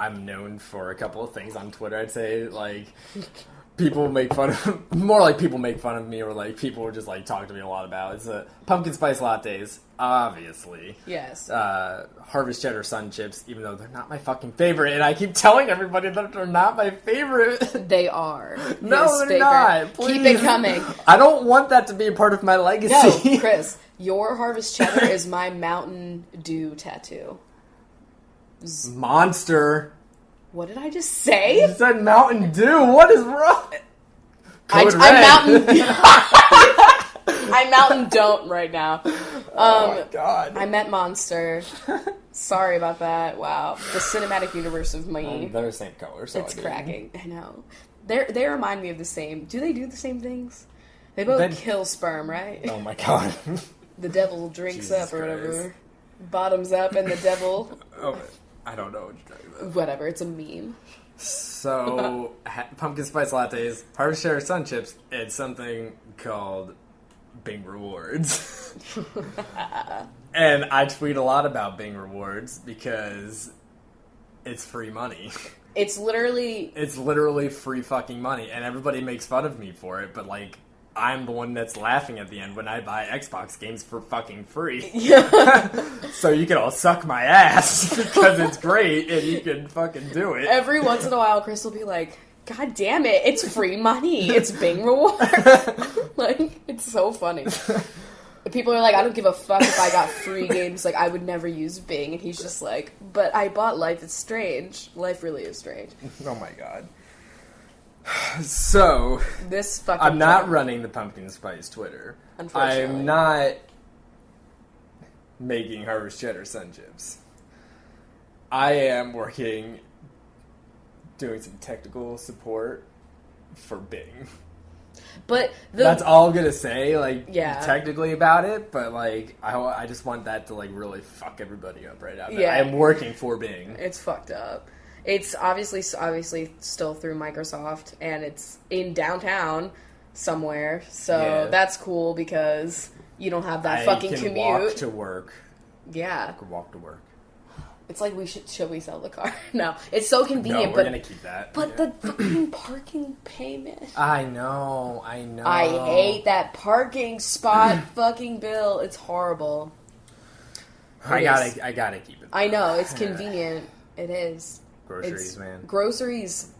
I'm known for a couple of things on Twitter. I'd say, like, people make fun of, more like people make fun of me, or like people just like talk to me a lot about. It's pumpkin spice lattes, obviously. Yes. Harvest Cheddar Sun Chips, even though they're not my fucking favorite, and I keep telling everybody that they're not my favorite. They are. No, they're not. Please. Keep it coming. I don't want that to be a part of my legacy. No, Chris, your Harvest Cheddar is my Mountain Dew tattoo. Monster. What did I just say? You said Mountain Dew. What is wrong? I'm Mountain. I'm Mountain Don't right now. Oh my god. I meant Monster. Sorry about that. Wow, the cinematic universe of me. They're the same color, so it's cracking. I know. They remind me of the same. Do they do the same things? They both kill sperm, right? Oh my god. The devil drinks Jesus up or whatever. Christ. Bottoms up, and the devil. Oh, I don't know what you're talking about. Whatever, it's a meme. So, pumpkin spice lattes, Harvest Cheddar Sun Chips, and something called Bing Rewards. And I tweet a lot about Bing Rewards because it's free money. It's literally free fucking money, and everybody makes fun of me for it, but like, I'm the one that's laughing at the end when I buy Xbox games for fucking free. Yeah. So you can all suck my ass because it's great and you can fucking do it. Every once in a while, Chris will be like, God damn it, it's free money. It's Bing Rewards. Like, it's so funny. People are like, I don't give a fuck if I got free games. Like, I would never use Bing. And he's just like, but I bought Life is Strange. Life really is strange. Oh my god. So, I'm not running the pumpkin spice Twitter. Unfortunately. I'm not making Harvest Cheddar Sun Chips. I am doing some technical support for Bing. But that's all I'm gonna say, like, yeah. Technically about it, but like, I just want that to like really fuck everybody up right now. Yeah. I am working for Bing. It's fucked up. It's obviously still through Microsoft, and it's in downtown somewhere. So that's cool because you don't have that fucking commute. Walk to work. Yeah, I could walk to work. It's like should we sell the car? No, it's so convenient. No, we're gonna keep that. But the fucking parking payment. I know. I hate that parking spot fucking bill. It's horrible. I gotta keep it. I know it's convenient. It is. Groceries, man. Groceries.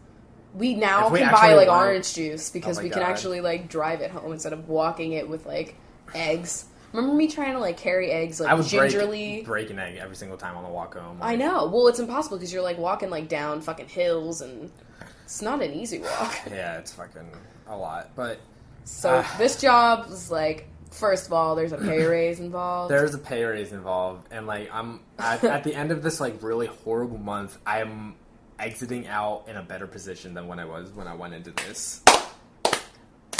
We now can buy like orange juice because we can actually like drive it home instead of walking it with like eggs. Remember me trying to like carry eggs like gingerly? Break an egg every single time on the walk home. I know. Well, it's impossible because you're like walking like down fucking hills and it's not an easy walk. Yeah, it's fucking a lot. But so this job was like, first of all, there's a pay raise involved. There's a pay raise involved, and like I'm at the end of this like really horrible month, I'm exiting out in a better position than when I was when I went into this.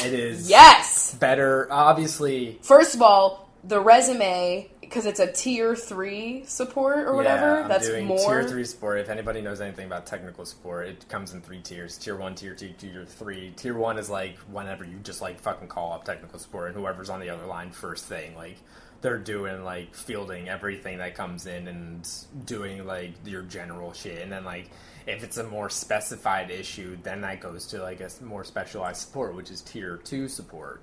It is better, obviously. First of all, the resume, because it's a tier 3 support or whatever, I'm that's doing more tier 3 support. If anybody knows anything about technical support, it comes in 3 tiers: tier 1, tier 2, tier 3. Tier 1 is like whenever you just like fucking call up technical support, and whoever's on the other line first thing, like they're doing like fielding everything that comes in and doing like your general shit. And then like if it's a more specified issue, then that goes to like a more specialized support, which is tier 2 support.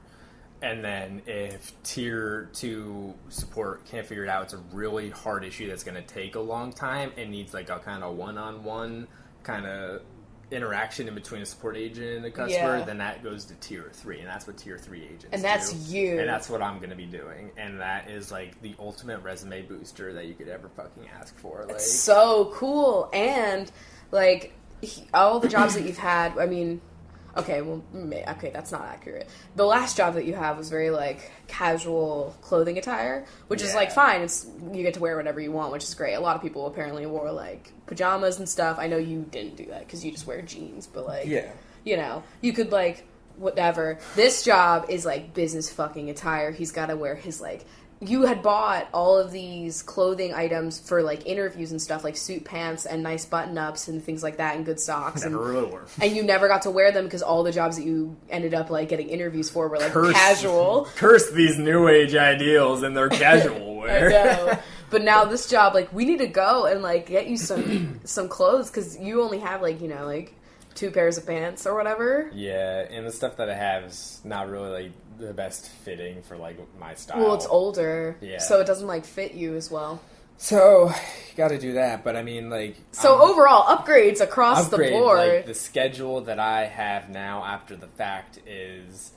And then if tier 2 support can't figure it out, it's a really hard issue that's going to take a long time and needs like a kind of one-on-one kind of interaction in between a support agent and a customer, then that goes to tier 3, and that's what tier 3 agents and that's do. you. And that's what I'm going to be doing, and that is like the ultimate resume booster that you could ever fucking ask for. Like, it's so cool. And like all the jobs that you've had, I mean, okay, that's not accurate. The last job that you have was very like casual clothing attire, which is like fine. It's you get to wear whatever you want, which is great. A lot of people apparently wore like pajamas and stuff. I know you didn't do that because you just wear jeans, but like, you know, you could like whatever. This job is like business fucking attire. He's got to wear his like. You had bought all of these clothing items for, like, interviews and stuff, like suit pants and nice button-ups and things like that and good socks. Never really wore. And you never got to wear them because all the jobs that you ended up, like, getting interviews for were, like, casual. Curse these new age ideals and their casual wear. I know. But now this job, like, we need to go and, like, get you some clothes, because you only have, like, 2 pairs of pants or whatever. Yeah, and the stuff that I have is not really, like, the best fitting for, like, my style. Well, it's older, so it doesn't, like, fit you as well. So, you gotta do that, but I mean, like... So, overall, upgrades across the board. Like, the schedule that I have now after the fact is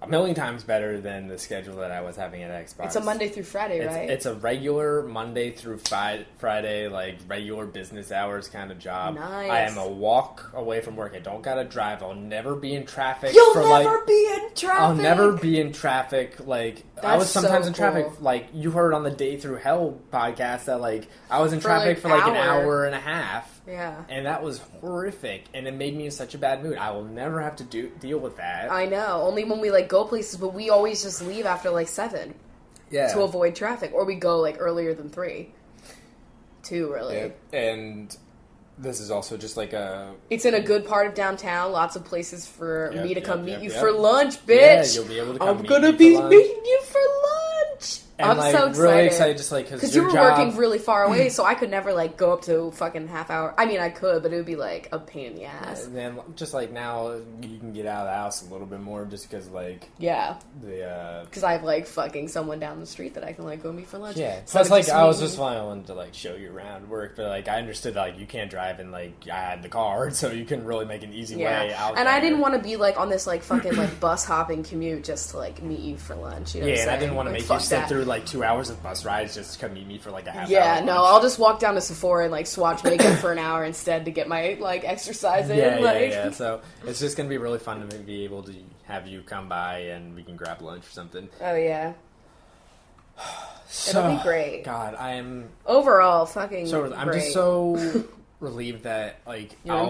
a million times better than the schedule that I was having at Xbox. It's a Monday through Friday, right? It's a regular Monday through Friday, like, regular business hours kind of job. Nice. I am a walk away from work. I don't gotta drive. I'll never be in traffic. You'll never be in traffic! I'll never be in traffic, like... I was sometimes in traffic, cool. like, you heard on the Day Through Hell podcast that, like, I was in traffic for, like, an hour and a half. Yeah. And that was horrific, and it made me in such a bad mood. I will never have to deal with that. I know. Only when we, like, go places, but we always just leave after, like, 7. Yeah. To avoid traffic. Or we go, like, earlier than 3. 2, really. Yeah. And... this is also just like a... It's in a good part of downtown. Lots of places for me to come meet you for lunch. lunch, bitch. Yeah, you'll be able to come I'm gonna be meeting you for lunch. And, I'm like, so excited. really excited, just like because you were working really far away, so I could never like go up to fucking half hour. I mean, I could, but it would be like a pain in the ass. And then just like now, you can get out of the house a little bit more, just because like because I have like fucking someone down the street that I can like go meet for lunch. Yeah, so it's like I was just wanting to like show you around work, but like I understood like you can't drive and like I had the car, so you couldn't really make an easy way out. And there. I didn't want to be like on this like fucking like bus hopping commute just to like meet you for lunch. You know and I didn't want to like, make you sit through like 2 hours of bus rides just to come meet me for like a half hour. Yeah, no, I'll just walk down to Sephora and like swatch makeup for an hour instead to get my like exercise in. Yeah. So it's just gonna be really fun to be able to have you come by and we can grab lunch or something. Oh yeah. So, it'll be great. God, I am overall fucking. So I'm great. just so relieved that like I'm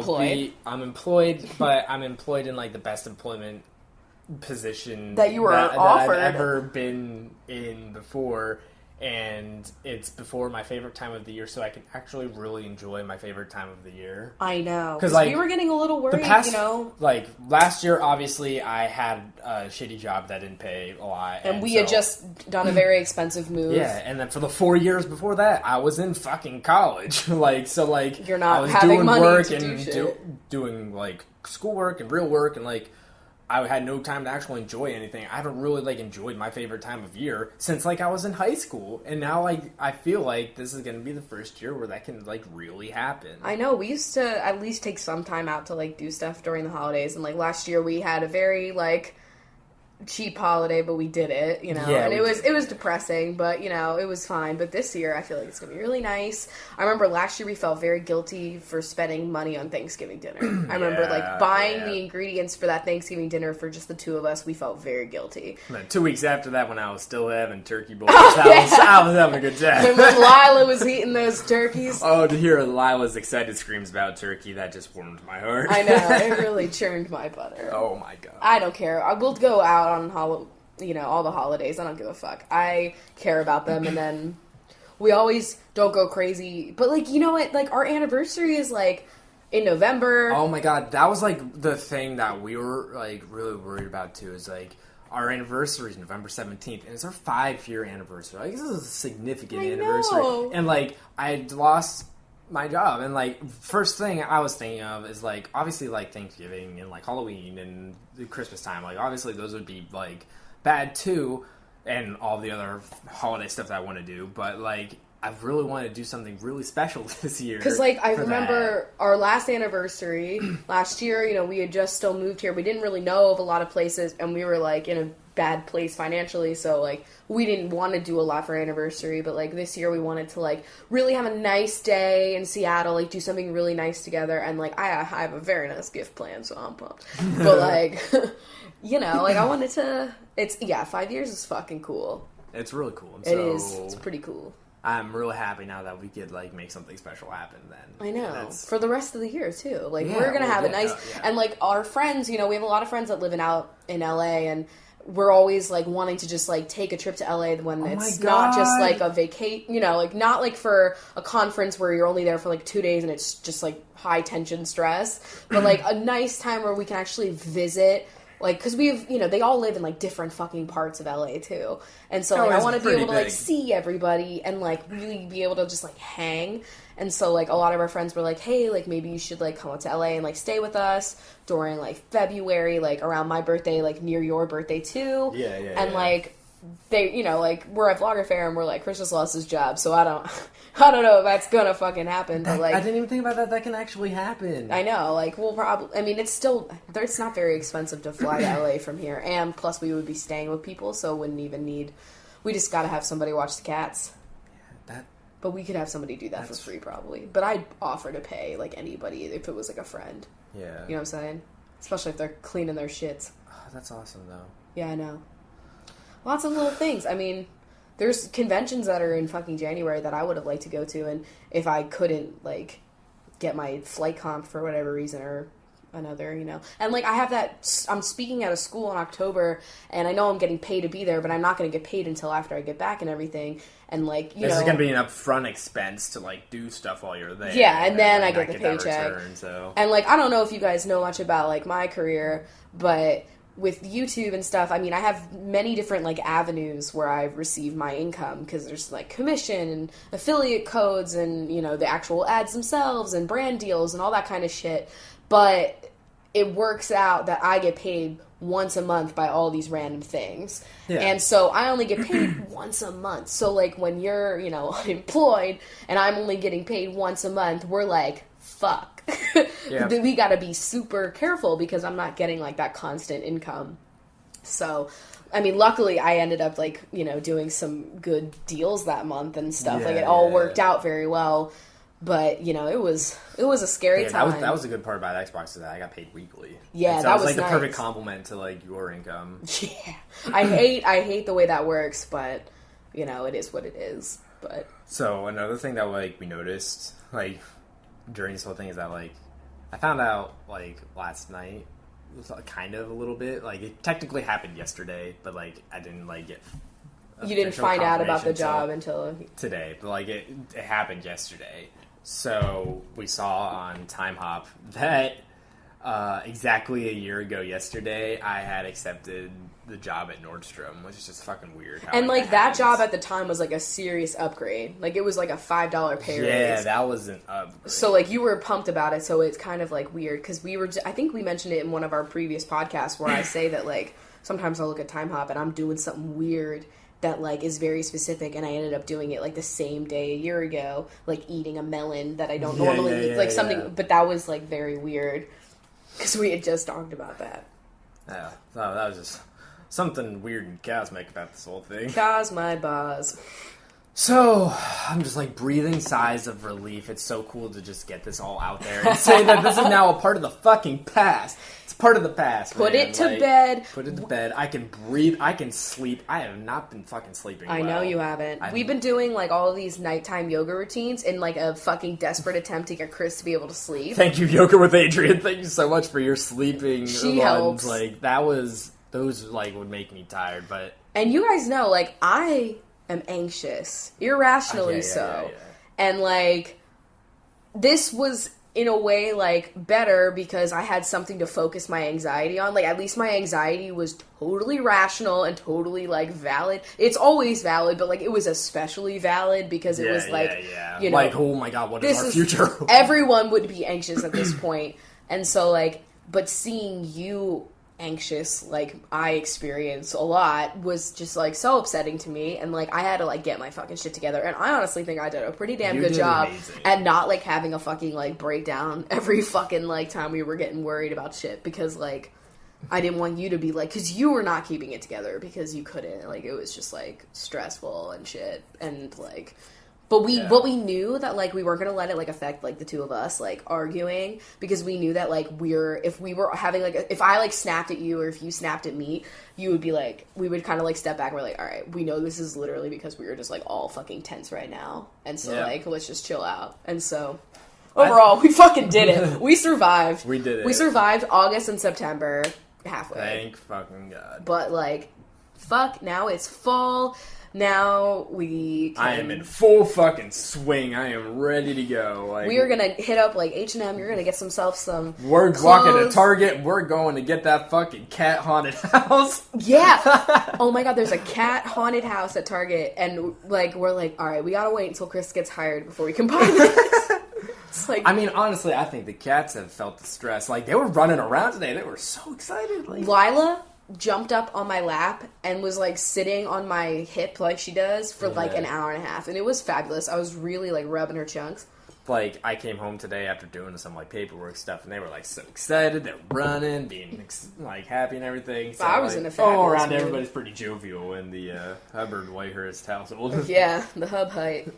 employed, but I'm employed in like the best employment position that you were offered that I've ever been in before. And it's before my favorite time of the year, so I can actually really enjoy my favorite time of the year. I know. Because like, we were getting a little worried, Like, last year, obviously, I had a shitty job that didn't pay a lot. And we had just done a very expensive move. Yeah, and then for the 4 years before that, I was in fucking college. You're not I was having doing money work to and do shit. doing, like, schoolwork and real work, and, like, I had no time to actually enjoy anything. I haven't really, like, enjoyed my favorite time of year since, like, I was in high school. And now, like, I feel like this is going to be the first year where that can, like, really happen. I know. We used to at least take some time out to, like, do stuff during the holidays. And, like, last year we had a very, like, cheap holiday, but we did it, and it was depressing, but it was fine. But this year I feel like it's gonna be really nice. I remember last year we felt very guilty for spending money on Thanksgiving dinner. I remember like buying the ingredients for that Thanksgiving dinner for just the two of us. We felt very guilty. Man, 2 weeks after that, when I was still having turkey bowls, I was having a good time. And when Lila was eating those turkeys, to hear Lila's excited screams about turkey, that just warmed my heart. I know, it really churned my butter. Oh my god. I don't care. I will go out on all the holidays. I don't give a fuck. I care about them, and then we always don't go crazy. But, like, you know what? Like, our anniversary is, like, in November. Oh, my God. That was, like, the thing that we were, like, really worried about, too, is, like, our anniversary is November 17th, and it's our 5-year anniversary. Like, this is a significant anniversary. Know. And, like, I had lost my job, and like first thing I was thinking of is like obviously like Thanksgiving and like Halloween and the Christmas time, like obviously those would be like bad too, and all the other holiday stuff that I want to do, but like I really want to do something really special this year. Because like I remember our last anniversary last year, we had just still moved here. We didn't really know of a lot of places, and we were like in a bad place financially, so like we didn't want to do a lot for our anniversary. But like this year we wanted to like really have a nice day in Seattle, like do something really nice together, and like I have a very nice gift plan, so I'm pumped. But like like I wanted to 5 years is fucking cool. It's really cool. It's pretty cool. I'm really happy now that we could like make something special happen then. I know. For the rest of the year too. Like we're gonna have a nice and like our friends, we have a lot of friends that live out in LA, and we're always like wanting to just like take a trip to LA when it's not just like a vacation, like not like for a conference where you're only there for like 2 days and it's just like high tension stress, but like a nice time where we can actually visit Like, because we've, they all live in, like, different fucking parts of LA, too. And so, like, I it's want to be pretty able to, like, big. see everybody and, like, really be able to just, like, hang. And so, like, a lot of our friends were like, hey, like, maybe you should, like, come up to LA and, like, stay with us during, like, February, like, around my birthday, like, near your birthday, too. Yeah. And, like, they, like, we're at Vlogger Fair and we're like, Chris just lost his job, so I don't know if that's gonna fucking happen, but, like... I didn't even think about that. That can actually happen. I know, like, we'll probably... I mean, it's not very expensive to fly to LA from here, and plus we would be staying with people, so wouldn't even need... We just gotta have somebody watch the cats. But we could have somebody do that for free, probably. But I'd offer to pay, like, anybody if it was, like, a friend. Yeah. You know what I'm saying? Especially if they're cleaning their shits. Oh, that's awesome, though. Yeah, I know. Lots of little things. I mean, there's conventions that are in fucking January that I would have liked to go to, and if I couldn't, like, get my flight comp for whatever reason or another, And, like, I have that... I'm speaking at a school in October, and I know I'm getting paid to be there, but I'm not going to get paid until after I get back and everything. And, like, This is going to be an upfront expense to, like, do stuff while you're there. Yeah, and then I get get the paycheck. Return, so. And, like, I don't know if you guys know much about, like, my career, but with YouTube and stuff, I mean, I have many different, like, avenues where I receive my income, because there's, like, commission and affiliate codes and, the actual ads themselves and brand deals and all that kind of shit. But it works out that I get paid once a month by all these random things. Yeah. And so I only get paid once a month. So, like, when you're, unemployed and I'm only getting paid once a month, we're like, fuck. Yeah. We gotta be super careful because I'm not getting, like, that constant income. So, I mean, luckily I ended up, like, doing some good deals that month and stuff. Like, it all worked out very well. But, it was a scary time. That was a good part about Xbox, is that I got paid weekly. Yeah, so that was like nice. The perfect complement to, like, your income. Yeah. I hate the way that works, but, it is what it is. But so, another thing that, like, we noticed, like, during this whole thing is that, like, I found out, like, last night, kind of a little bit, like, it technically happened yesterday, but, like, I didn't, like, get... You didn't find out about the job until... Today, but, like, it happened yesterday. So, we saw on Time Hop that exactly a year ago yesterday, I had accepted the job at Nordstrom, which is just fucking weird. And, like, that job at the time was, like, a serious upgrade. Like, it was, like, a $5 pay raise. Yeah, that was an upgrade. So, like, you were pumped about it, so it's kind of, like, weird, because I think we mentioned it in one of our previous podcasts where I say that, like, sometimes I'll look at Time Hop and I'm doing something weird that, like, is very specific, and I ended up doing it, like, the same day a year ago, like, eating a melon that I don't normally eat, like, something, but that was, like, very weird, because we had just talked about that. Yeah, so that was just something weird and cosmic about this whole thing. Cos my bars. So, I'm just, like, breathing sighs of relief. It's so cool to just get this all out there and say that this is now a part of the fucking past. It's part of the past, Put man. it to bed. Put it to bed. I can breathe. I can sleep. I have not been fucking sleeping I know you haven't. We've been doing, like, all of these nighttime yoga routines in, like, a fucking desperate attempt to get Chris to be able to sleep. Thank you, Yoga with Adrian. Thank you so much for your sleeping She runs. helps. Like, those, like, would make me tired, but... And you guys know, like, I am anxious. Irrationally so. Yeah. And, like, this was, in a way, like, better because I had something to focus my anxiety on. Like, at least my anxiety was totally rational and totally, like, valid. It's always valid, but, like, it was especially valid because it was, like, you know... Like, oh my god, what is our future? Everyone would be anxious at this point. And so, like, but seeing you anxious, like I experience a lot, was just, like, so upsetting to me, and, like, I had to, like, get my fucking shit together, and I honestly think I did a pretty damn good job at not, like, having a fucking, like, breakdown every fucking, like, time we were getting worried about shit, because, like, I didn't want you to be, like, because you were not keeping it together because you couldn't, like, it was just, like, stressful and shit, and, like... But but we knew that, like, we weren't going to let it, like, affect, like, the two of us, like, arguing, because we knew that, like, if we were having, like, if I, like, snapped at you, or if you snapped at me, you would be, like, we would kind of, like, step back, and we're like, alright, we know this is literally because we were just, like, all fucking tense right now, and so, like, let's just chill out, and so, overall, we fucking did it. We survived. We did it. We survived August and September halfway. Thank fucking God. But, like, fuck, now it's fall. now we can... I am in full fucking swing. I am ready to go. Like, we are going to hit up, like, H&M. You're going to get some We're clothes. walking to Target. We're going to get that fucking cat haunted house. Yeah. Oh my god, there's a cat haunted house at Target. And, like, we're like, all right, we got to wait until Chris gets hired before we can buy this. It's like... I mean, honestly, I think the cats have felt the stress. Like, they were running around today. They were so excited. Like, Lila jumped up on my lap and was like sitting on my hip like she does for like an hour and a half, and it was fabulous. I was really like rubbing her chunks. Like, I came home today after doing some like paperwork stuff, and they were like so excited. They're running, being like happy and everything. So, I was like, in a fabulous around mood. everybody's pretty jovial in the Hubbard Whitehurst household. Yeah, the hub height.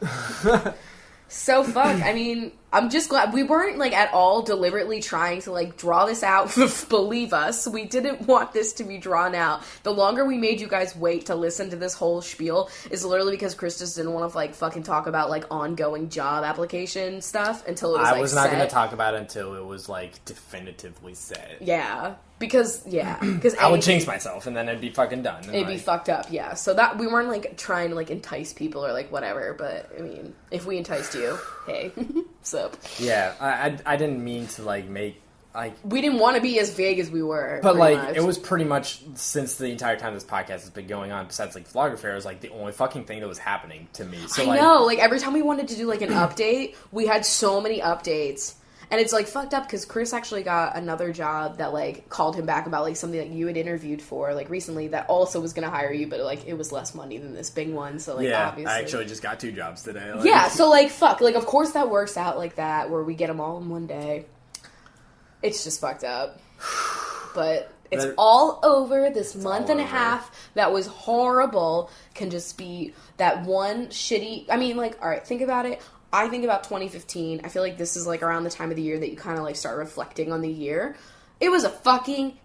So fuck. I mean, I'm just glad we weren't like at all deliberately trying to like draw this out. Believe us, we didn't want this to be drawn out. The longer we made you guys wait to listen to this whole spiel is literally because Chris just didn't want to like fucking talk about like ongoing job application stuff until it was I like was not set. going to talk about it until it was like definitively set. Yeah, because I would jinx myself and then it'd be fucking done. It'd be fucked up, yeah. So that we weren't like trying to like entice people or like whatever, but I mean, if we enticed you, hey, sup? Yeah, I didn't mean to like make like we didn't want to be as vague as we were, but like much. it was pretty much since the entire time this podcast has been going on. Besides like Vlogger Fair, was like the only fucking thing that was happening to me. So I know, like every time we wanted to do like an update, we had so many updates. And it's, like, fucked up because Chris actually got another job that, like, called him back about, like, something that you had interviewed for, like, recently that also was going to hire you, but, like, it was less money than this big one. So, like, yeah, obviously. I actually just got 2 jobs today. Like. Yeah, so, like, fuck. Like, of course that works out like that where we get them all in one day. It's just fucked up. But it's all over. This month and a half that was horrible can just be that one shitty... I mean, like, all right, think about it. I think about 2015. I feel like this is, like, around the time of the year that you kind of, like, start reflecting on the year. It was a fucking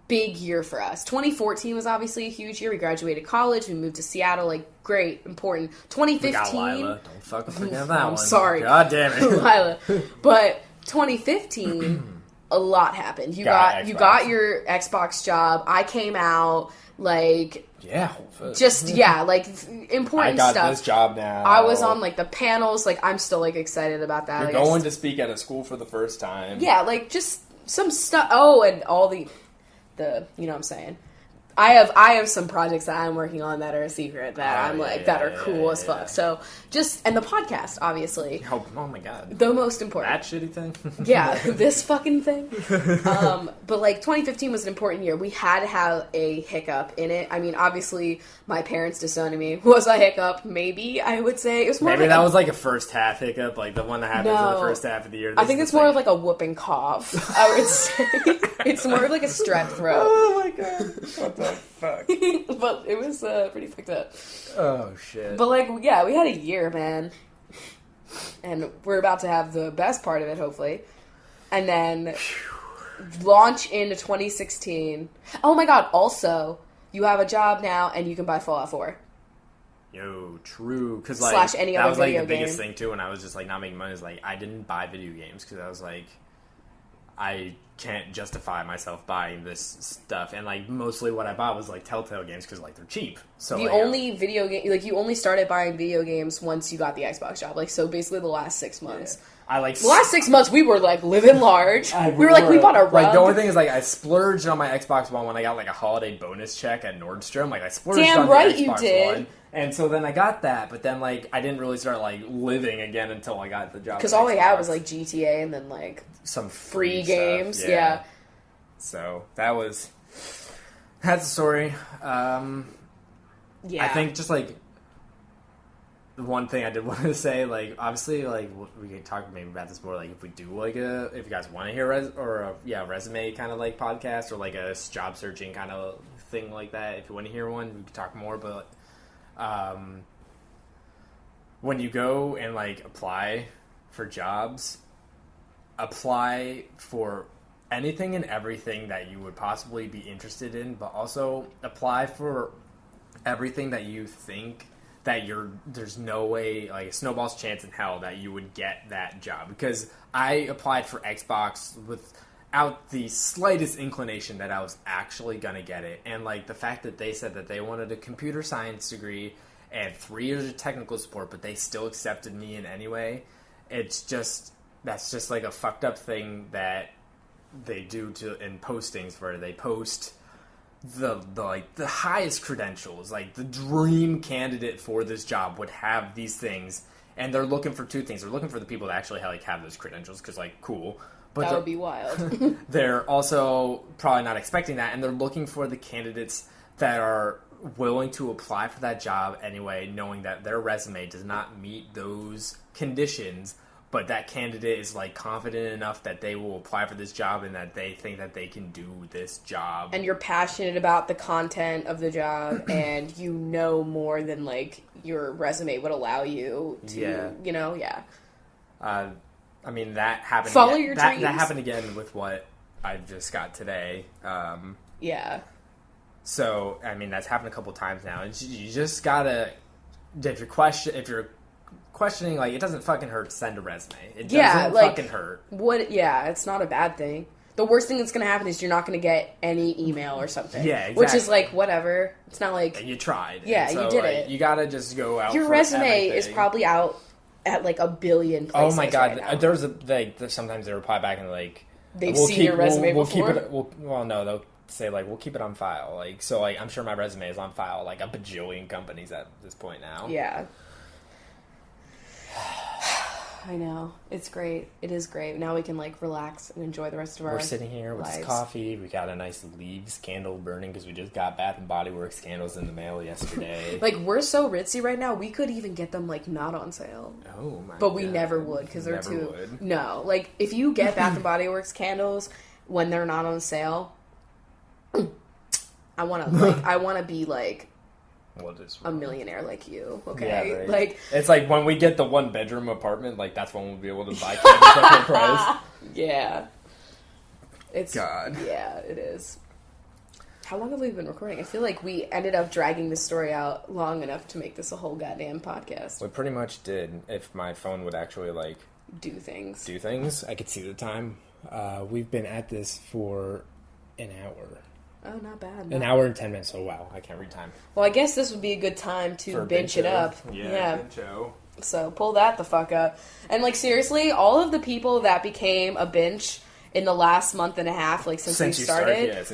big year for us. 2014 was obviously a huge year. We graduated college. We moved to Seattle. Like, great, important. 2015... We got Lila. Don't fucking forget that one. I'm sorry. God damn it. Lila. But 2015, a lot happened. You got your Xbox job. I came out, like... Yeah. Just, like, important stuff. I got this job now. I was on, like, the panels. Like, I'm still, like, excited about that. You're going to speak at a school for the first time. Yeah, like, just some stuff. Oh, and all the, you know what I'm saying? I have some projects that I'm working on that are a secret that that are cool as fuck. So just, and the podcast, obviously. Oh my god. The most important. That shitty thing? Yeah, this fucking thing. But like 2015 was an important year. We had to have a hiccup in it. I mean, obviously my parents disowning me was a hiccup. Maybe I would say it was more. Maybe that was like a first half hiccup, like the one that happened for the first half of the year. I think it's more of like a whooping cough. I would say it's more of like a strep throat. Oh my god. What the fuck? But it was pretty fucked up. Oh shit. But like, yeah, we had a year, man. And we're about to have the best part of it, hopefully. And then launch into 2016. Oh my god, also, you have a job now and you can buy Fallout 4. Yo, true. Because like, Slash any that other was like video the biggest game. thing too when I was just like not making money. Is like I didn't buy video games because I was like, I can't justify myself buying this stuff, and like mostly what I bought was like Telltale games because like they're cheap. So The like, only video game, like you only started buying video games once you got the Xbox job. Like, so basically the last 6 months. Yeah. I like The last 6 months we were like living large. We were like, we bought a rug. Like the only thing is like I splurged on my Xbox One when I got like a holiday bonus check at Nordstrom. Like I splurged Damn on right the Xbox you did. One. And so then I got that, but then like I didn't really start like living again until I got the job. Because all we had was like GTA and then like some free stuff. games. Yeah. So that's the story. Yeah. I think just like the one thing I did want to say, like obviously, like we can talk maybe about this more. Like if we do like if you guys want to hear resume kind of like podcast or like a job searching kind of thing like that. If you want to hear one, we can talk more. But when you go and like apply for jobs, apply for anything and everything that you would possibly be interested in, but also apply for everything that you think that there's no way, like a snowball's chance in hell that you would get that job. Because I applied for Xbox without the slightest inclination that I was actually gonna get it. And like the fact that they said that they wanted a computer science degree and 3 years of technical support, but they still accepted me in any way. That's just like a fucked up thing that they do in postings where they post the highest credentials, like the dream candidate for this job would have these things, and they're looking for 2 things. They're looking for the people that actually have those credentials, because cool. But that would be wild. They're also probably not expecting that, and they're looking for the candidates that are willing to apply for that job anyway, knowing that their resume does not meet those conditions, but that candidate is confident enough that they will apply for this job and that they think that they can do this job. And you're passionate about the content of the job and you know more than your resume would allow you to, yeah. I mean, that happened. Follow your dreams. That happened again with what I just got today. Yeah. So, I mean, that's happened a couple times now. You just gotta, if you're questioning, it doesn't fucking hurt to send a resume. It doesn't fucking hurt. It's not a bad thing. The worst thing that's going to happen is you're not going to get any email or something. Yeah, exactly. Which is whatever. It's not And you tried. Yeah, so, you did it. You gotta just go out. Your resume is probably out at a billion places. Oh my god! Right now. There's sometimes they reply back and they've seen your resume we'll before. Keep it. Well, no, they'll say we'll keep it on file. So I'm sure my resume is on file a bajillion companies at this point now. Yeah. I know. It's great. It is great. Now we can relax and enjoy the rest of our lives. We're sitting here with this coffee. We got a nice leaves candle burning because we just got Bath and Body Works candles in the mail yesterday. We're so ritzy right now. We could even get them not on sale. Oh my! But we never would because they're too. Would. No, if you get Bath and Body Works candles when they're not on sale, I want to be a millionaire like you, okay? Yeah, right. It's when we get the 1-bedroom apartment, that's when we'll be able to buy candles at full price. Yeah. God. Yeah, it is. How long have we been recording? I feel like we ended up dragging this story out long enough to make this a whole goddamn podcast. We pretty much did. If my phone would actually, do things. I could see the time. We've been at this for an hour. Oh, not bad. An hour and 10 minutes. Oh, wow. I can't read time. Well, I guess this would be a good time to bench it up. Yeah. Bencho. So pull that the fuck up. And, seriously, all of the people that became a bench in the last month and a half, since you started,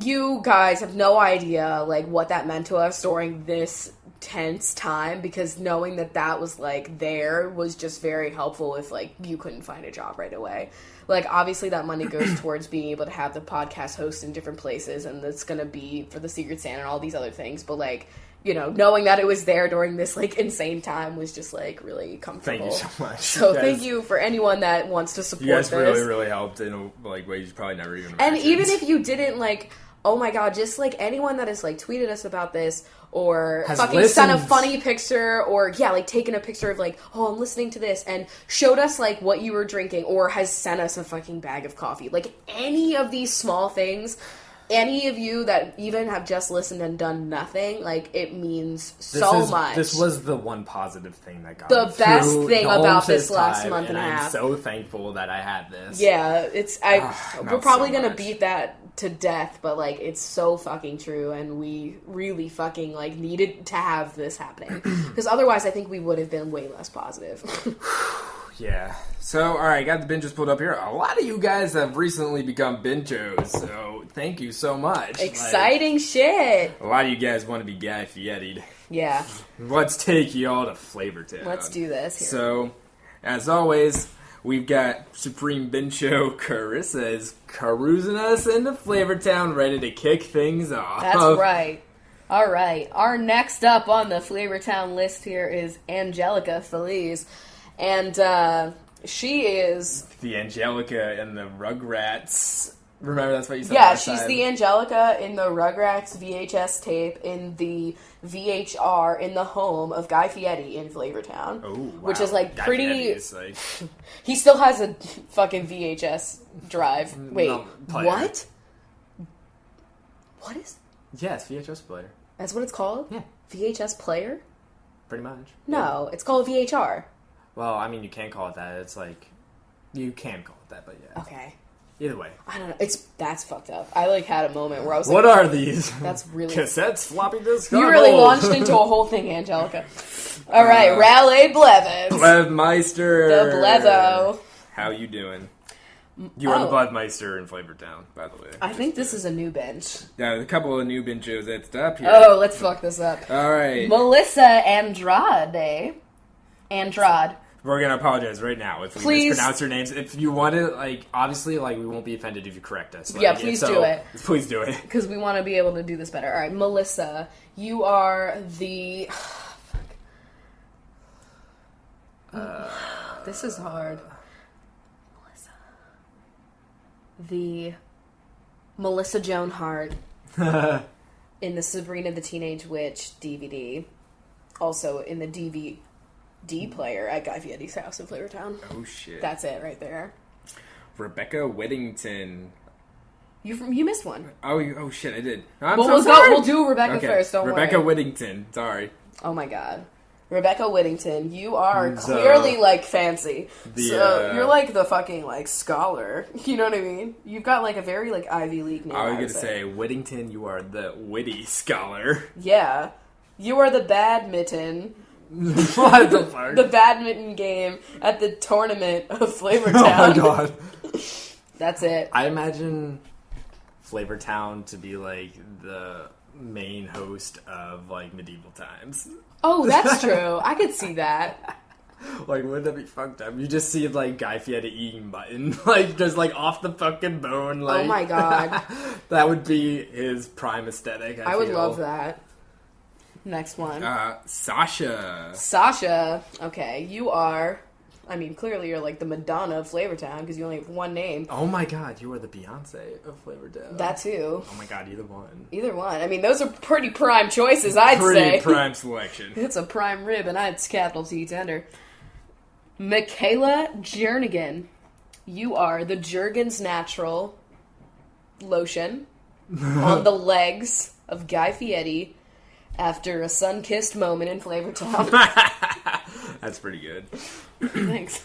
you guys have no idea, what that meant to us during this tense time, because knowing that was, there was just very helpful if, you couldn't find a job right away. Obviously that money goes towards being able to have the podcast host in different places, and that's going to be for the Secret Santa and all these other things. But, knowing that it was there during this, insane time was just, really comfortable. Thank you so much. So thank you for anyone that wants to support this. You guys really, really helped in, ways you probably never even imagined. And even if you didn't, oh my god, just, anyone that has, tweeted us about this, or fucking sent a funny picture, or, taken a picture of, oh, I'm listening to this, and showed us, what you were drinking, or has sent us a fucking bag of coffee. Any of these small things, any of you that even have just listened and done nothing, it means so much. This was the one positive thing that got the best thing about this last month and a half. I'm so thankful that I had this. Yeah, we're probably going to beat that to death, but it's so fucking true, and we really fucking needed to have this happening, because otherwise I think we would have been way less positive. Yeah. So, alright, got the binges pulled up here. A lot of you guys have recently become binchos, so thank you so much. Exciting shit. A lot of you guys want to be Guy Fieri'd. Yeah. Let's take y'all to Flavortown. Let's do this here. So, as always, we've got Supreme Bincho Carissa is carousing us into Flavortown, ready to kick things off. That's right. All right. Our next up on the Flavortown list here is Angelica Feliz. And she is... the Angelica in the Rugrats. Remember, that's what you said last time. She's the Angelica in the Rugrats VHS tape in the VHR in the home of Guy Fieri in Flavortown. Oh, wow. Which is Guy pretty... is he still has a fucking VHS drive. Wait, what? What is... Yes, VHS player. That's what it's called? Yeah. VHS player? Pretty much. No, it's called VHR. Well, I mean, you can call it that. It's you can call it that, but yeah. Okay. Either way. I don't know. That's fucked up. I like had a moment where I was like, What are these? That's really cassettes, floppy disks. You really launched into a whole thing, Angelica. All right, Raleigh Blevins. Blevmeister. The Blevo. How you doing? You are the Blevmeister in Flavortown, by the way. I think this is a new bench. Yeah, a couple of new benchos at the top here. Oh, let's fuck this up. All right. Melissa Andrade. We're going to apologize right now if we mispronounce your names. If you want to, like, obviously, like, we won't be offended if you correct us. Like, yeah, please do it. Please do it. Because we want to be able to do this better. All right, Melissa, you are the... this is hard. Melissa Joan Hart in the Sabrina the Teenage Witch DVD. Also in the DVD player at Guy Fieri's house in Flavortown. Oh, shit. That's it right there. Rebecca Whittington. You missed one. Oh shit, I did. We'll do Rebecca first, don't worry. Rebecca Whittington, sorry. Oh my god. Rebecca Whittington, you are clearly, like, fancy. You're, like, the fucking, like, scholar. You know what I mean? You've got, like, a very, like, Ivy League name. I was going to say, Whittington, you are the witty scholar. Yeah. You are the badminton. What the fuck? The badminton game at the tournament of Flavortown. Oh my god. That's it. I imagine Flavortown to be, like, the main host of, like, medieval times. Oh, that's true. I could see that. Like, wouldn't that be fucked up? You just see, like, Guy Fieri eating mutton, like, just, like, off the fucking bone, like... Oh my god. That would be his prime aesthetic, I would love that. Next one. Sasha. Okay, you are... I mean, clearly you're like the Madonna of Flavortown because you only have one name. Oh my god, you are the Beyonce of Flavortown. That too. Oh my god, either one. Either one. I mean, those are pretty prime choices, I'd say. Pretty prime selection. It's a prime rib, and it's capital T tender. Michaela Jernigan. You are the Jergens Natural lotion on the legs of Guy Fieri after a sun-kissed moment in Flavortown. That's pretty good. Thanks.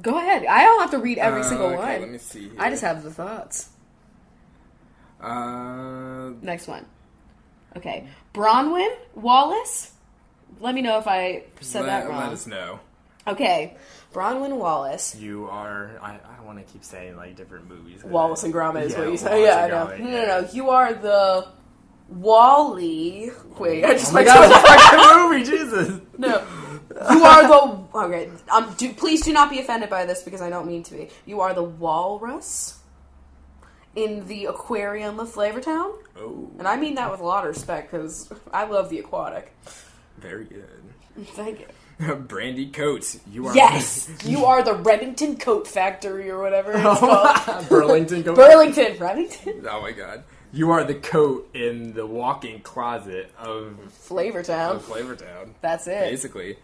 Go ahead. I don't have to read every single one. Let me see here. I just have the thoughts. Next one. Okay. Bronwyn Wallace? Let me know if I said that wrong. Let us know. Okay. Bronwyn Wallace. You are... I don't want to keep saying, like, different movies. Wallace and Gromit is what you say. Yeah, I know. No. You are the... Wally. Wait, I just made a fucking movie, Jesus. No. You are the... Okay, please do not be offended by this because I don't mean to be. You are the walrus in the aquarium of Flavortown. Oh. And I mean that with a lot of respect because I love the aquatic. Very good. Thank you. Brandy Coates. You are... Yes! You are the Remington Coat Factory or whatever it's called. Burlington Coat Remington. Oh my god. You are the coat in the walk-in closet of Flavortown. That's it. Basically.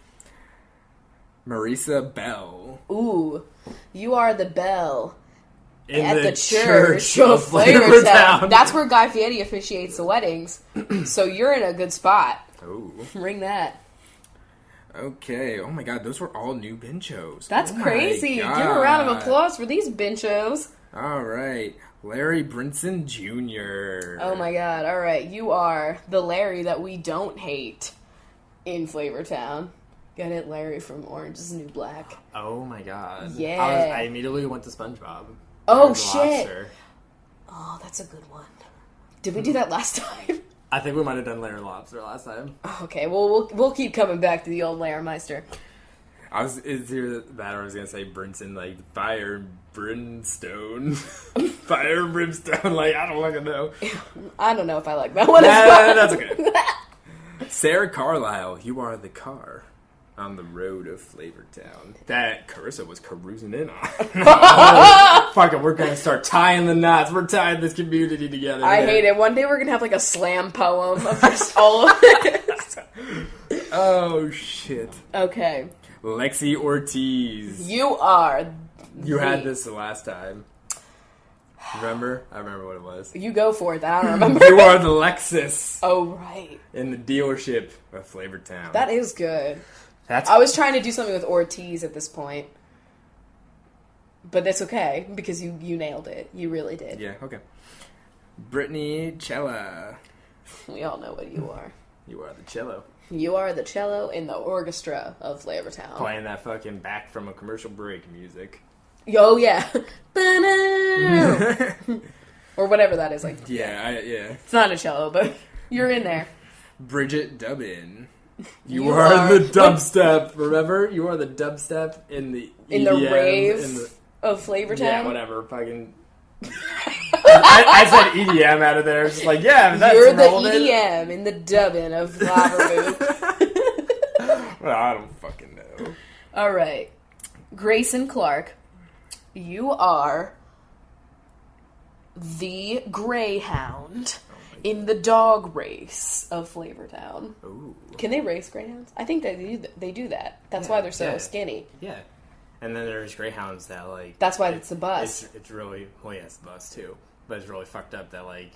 Marisa Bell. Ooh. You are the bell at the church of Flavortown. That's where Guy Fieri officiates the weddings. So you're in a good spot. Ooh. Ring that. Okay. Oh my god, those were all new benchos. That's crazy. Give a round of applause for these benchos. All right. Larry Brinson Jr. Oh my god. All right. You are the Larry that we don't hate in Flavortown. Get it? Larry from Orange is the New Black. Oh my god. Yeah. I immediately went to SpongeBob. Oh shit. Oh, that's a good one. Did we do that last time? I think we might have done Larry Lobster last time. Okay, well, we'll keep coming back to the old Lairmeister. It's either that or I was going to say Brinson, like, fire and brimstone. Fire and brimstone, like, I don't fucking know. I don't know if I like that one as well. That's okay. Sarah Carlisle, you are the car on the road of Flavortown that Carissa was carousing in on. Fuck it, we're going to start tying the knots. We're tying this community together. I hate it. One day we're going to have, like, a slam poem of just all of this. Oh, shit. Okay. Lexi Ortiz. You are... You had this the last time. Remember? I remember what it was. You go for it. I don't remember. You are the Lexus. Oh, right. In the dealership of Flavortown. That is good. I was trying to do something with Ortiz at this point. But that's okay, because you nailed it. You really did. Yeah, okay. Brittany Cella. We all know what you are. You are the cello. You are the cello in the orchestra of Flavortown. Playing that fucking back from a commercial break music. Oh, yeah. Or whatever that is. Like, yeah. It's not a cello, but you're in there. Bridget Dubbin. You are the dubstep. Remember? You are the dubstep in the in EDM, the rave of Flavortown? Yeah, whatever. Fucking... I said EDM out of there. Just like, yeah, that's You're the EDM in the dubbin of Lava Well, I don't fucking know. All right. Grayson Clark, you are the greyhound in the dog race of Flavortown. Ooh. Can they race greyhounds? I think they do that. That's why they're so skinny. Yeah. And then there's greyhounds that, like... That's why it's the bus. It's really... Well, yeah, it's the bus, too. But it's really fucked up that, like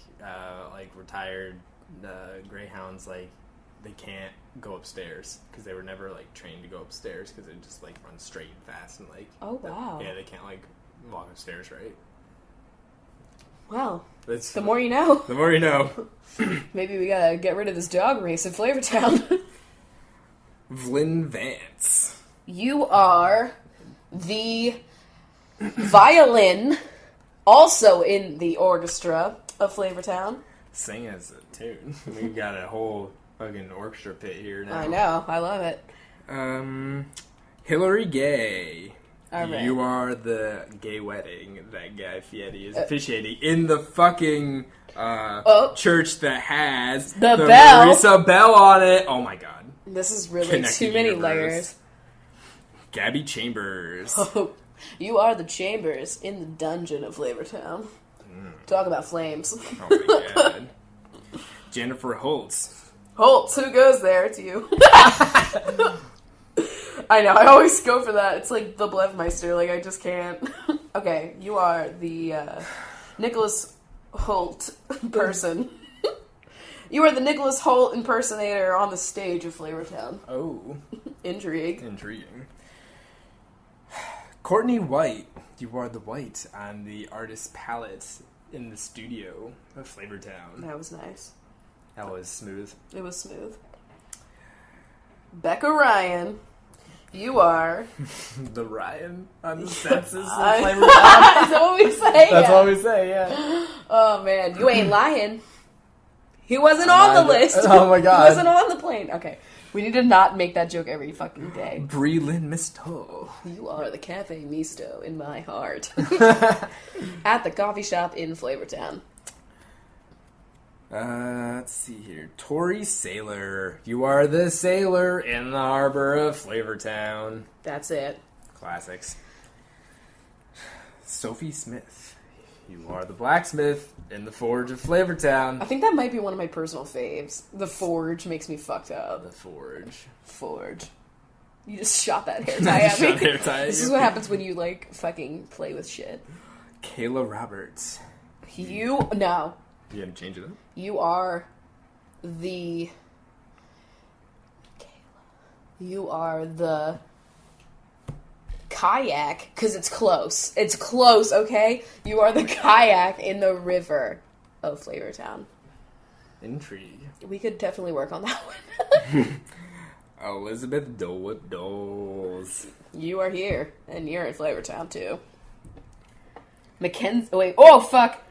retired greyhounds, like, they can't go upstairs. Because they were never, like, trained to go upstairs. Because they just, like, run straight and fast and, like... Oh, wow. Yeah, they can't, like, walk upstairs, right? Well, It's, the more you know. The more you know. Maybe we gotta get rid of this dog race in Flavortown. Vlyn Vance. You are the violin, also in the orchestra of Flavortown. Sing as a tune. We got a whole fucking orchestra pit here now. I know, I love it. Hillary Gay. All right. You are the gay wedding that Guy Fieri is officiating in the fucking church that has the bell. Marisa Bell on it. Oh my god. This is really Connected too many universe. layers. Gabby Chambers. Oh, you are the Chambers in the dungeon of Flavortown. Talk about flames. Oh my god. Jennifer Holtz. Holtz, who goes there? It's you. I know, I always go for that. It's like the Blevmeister, like I just can't. Okay, you are the Nicholas Holt person. You are the Nicholas Holt impersonator on the stage of Flavortown. Oh. Intriguing. Courtney White. You are the white on the artist palette in the studio of Flavortown. That was nice. That was smooth. It was smooth. Becca Ryan. You are... the Ryan on the census of Is Flavortown. that what we say? That's what we say, yeah. Oh, man. You ain't lying. He wasn't on the list. Oh, my God. He wasn't on the plane. Okay. We need to not make that joke every fucking day. Brie Lynn Misto. You are the Cafe Misto in my heart. At the coffee shop in Flavortown. Let's see here. Tori Sailor. You are the sailor in the harbor of Flavortown. That's it. Classics. Sophie Smith. You are the blacksmith in the forge of Flavortown. I think that might be one of my personal faves. The Forge makes me fucked up. The forge. Forge. You just shot that hair tie at me. Shot hair tie at This you. is what happens when you, like, fucking play with shit. Kayla Roberts. No. You had to change it up? You are the... You are the... kayak, because it's close. It's close, okay? You are the kayak in the river of Flavortown. Intrigue. We could definitely work on that one. Elizabeth Dolewip Doles. You are here, and you're in Flavortown, too. Mackenzie... Wait. Oh, fuck!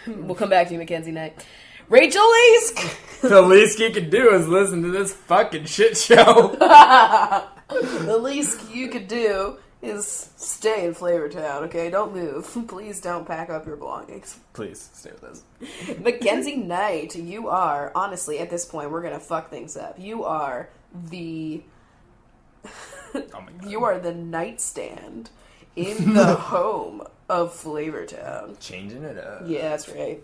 We'll come back to you, Mackenzie Knight. Rachel Leask! The least you can do is listen to this fucking shit show. The least you could do is stay in Flavortown, okay? Don't move. Please don't pack up your belongings. Please, stay with us. Mackenzie Knight, you are, honestly, at this point, we're gonna fuck things up. You are the... Oh my god. You are the nightstand in the home of Flavortown. Changing it up. Yeah, that's right.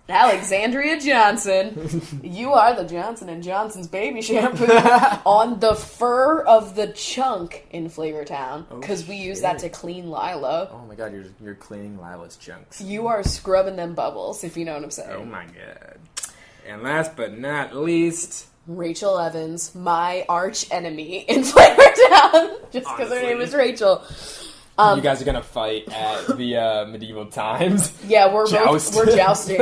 Alexandria Johnson, you are the Johnson & Johnson's baby shampoo on the fur of the chunk in Flavortown, because we use that to clean Lila. Oh my god, you're cleaning Lila's chunks. You are scrubbing them bubbles, if you know what I'm saying. Oh my god. And last but not least... Rachel Evans, my arch enemy in Flavortown, just because her name is Rachel. You guys are gonna fight at the medieval times. Yeah, we're Joust. jousting.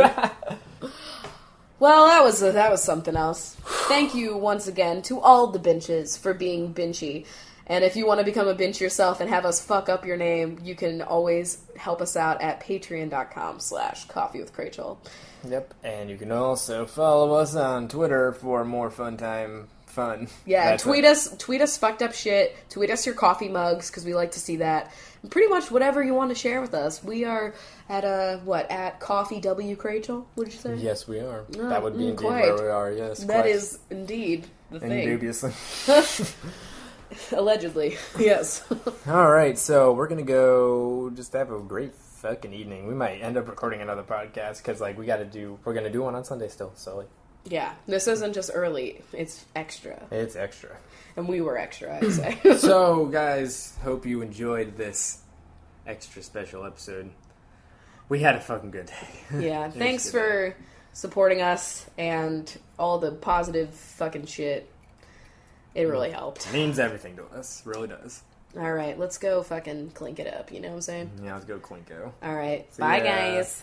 Well, that was something else. Thank you once again to all the benches for being benchy. And if you want to become a bench yourself and have us fuck up your name, you can always help us out at patreon.com/CoffeeWithChrachel. Yep, and you can also follow us on Twitter for more fun. Yeah, tweet us fucked up shit. Tweet us your coffee mugs, because we like to see that. And pretty much whatever you want to share with us. We are at at CoffeeWChrachel, would you say? Yes, we are. Oh, that would be indeed quite. where we are, yes. That quite. is indeed the thing. Indubiously. Allegedly, yes. Alright, so we're gonna go just have a great fucking evening. We might end up recording another podcast, because, like, we're gonna do one on Sunday still, so, like. Yeah, this isn't just early, it's extra. It's extra. And we were extra, I'd say. So, guys, hope you enjoyed this extra special episode. We had a fucking good day. Yeah, thanks for supporting us and all the positive fucking shit. It really helped. It means everything to us. Really does. Alright, let's go fucking clink it up, you know what I'm saying? Yeah, let's go Clinko. Alright, See bye ya. guys.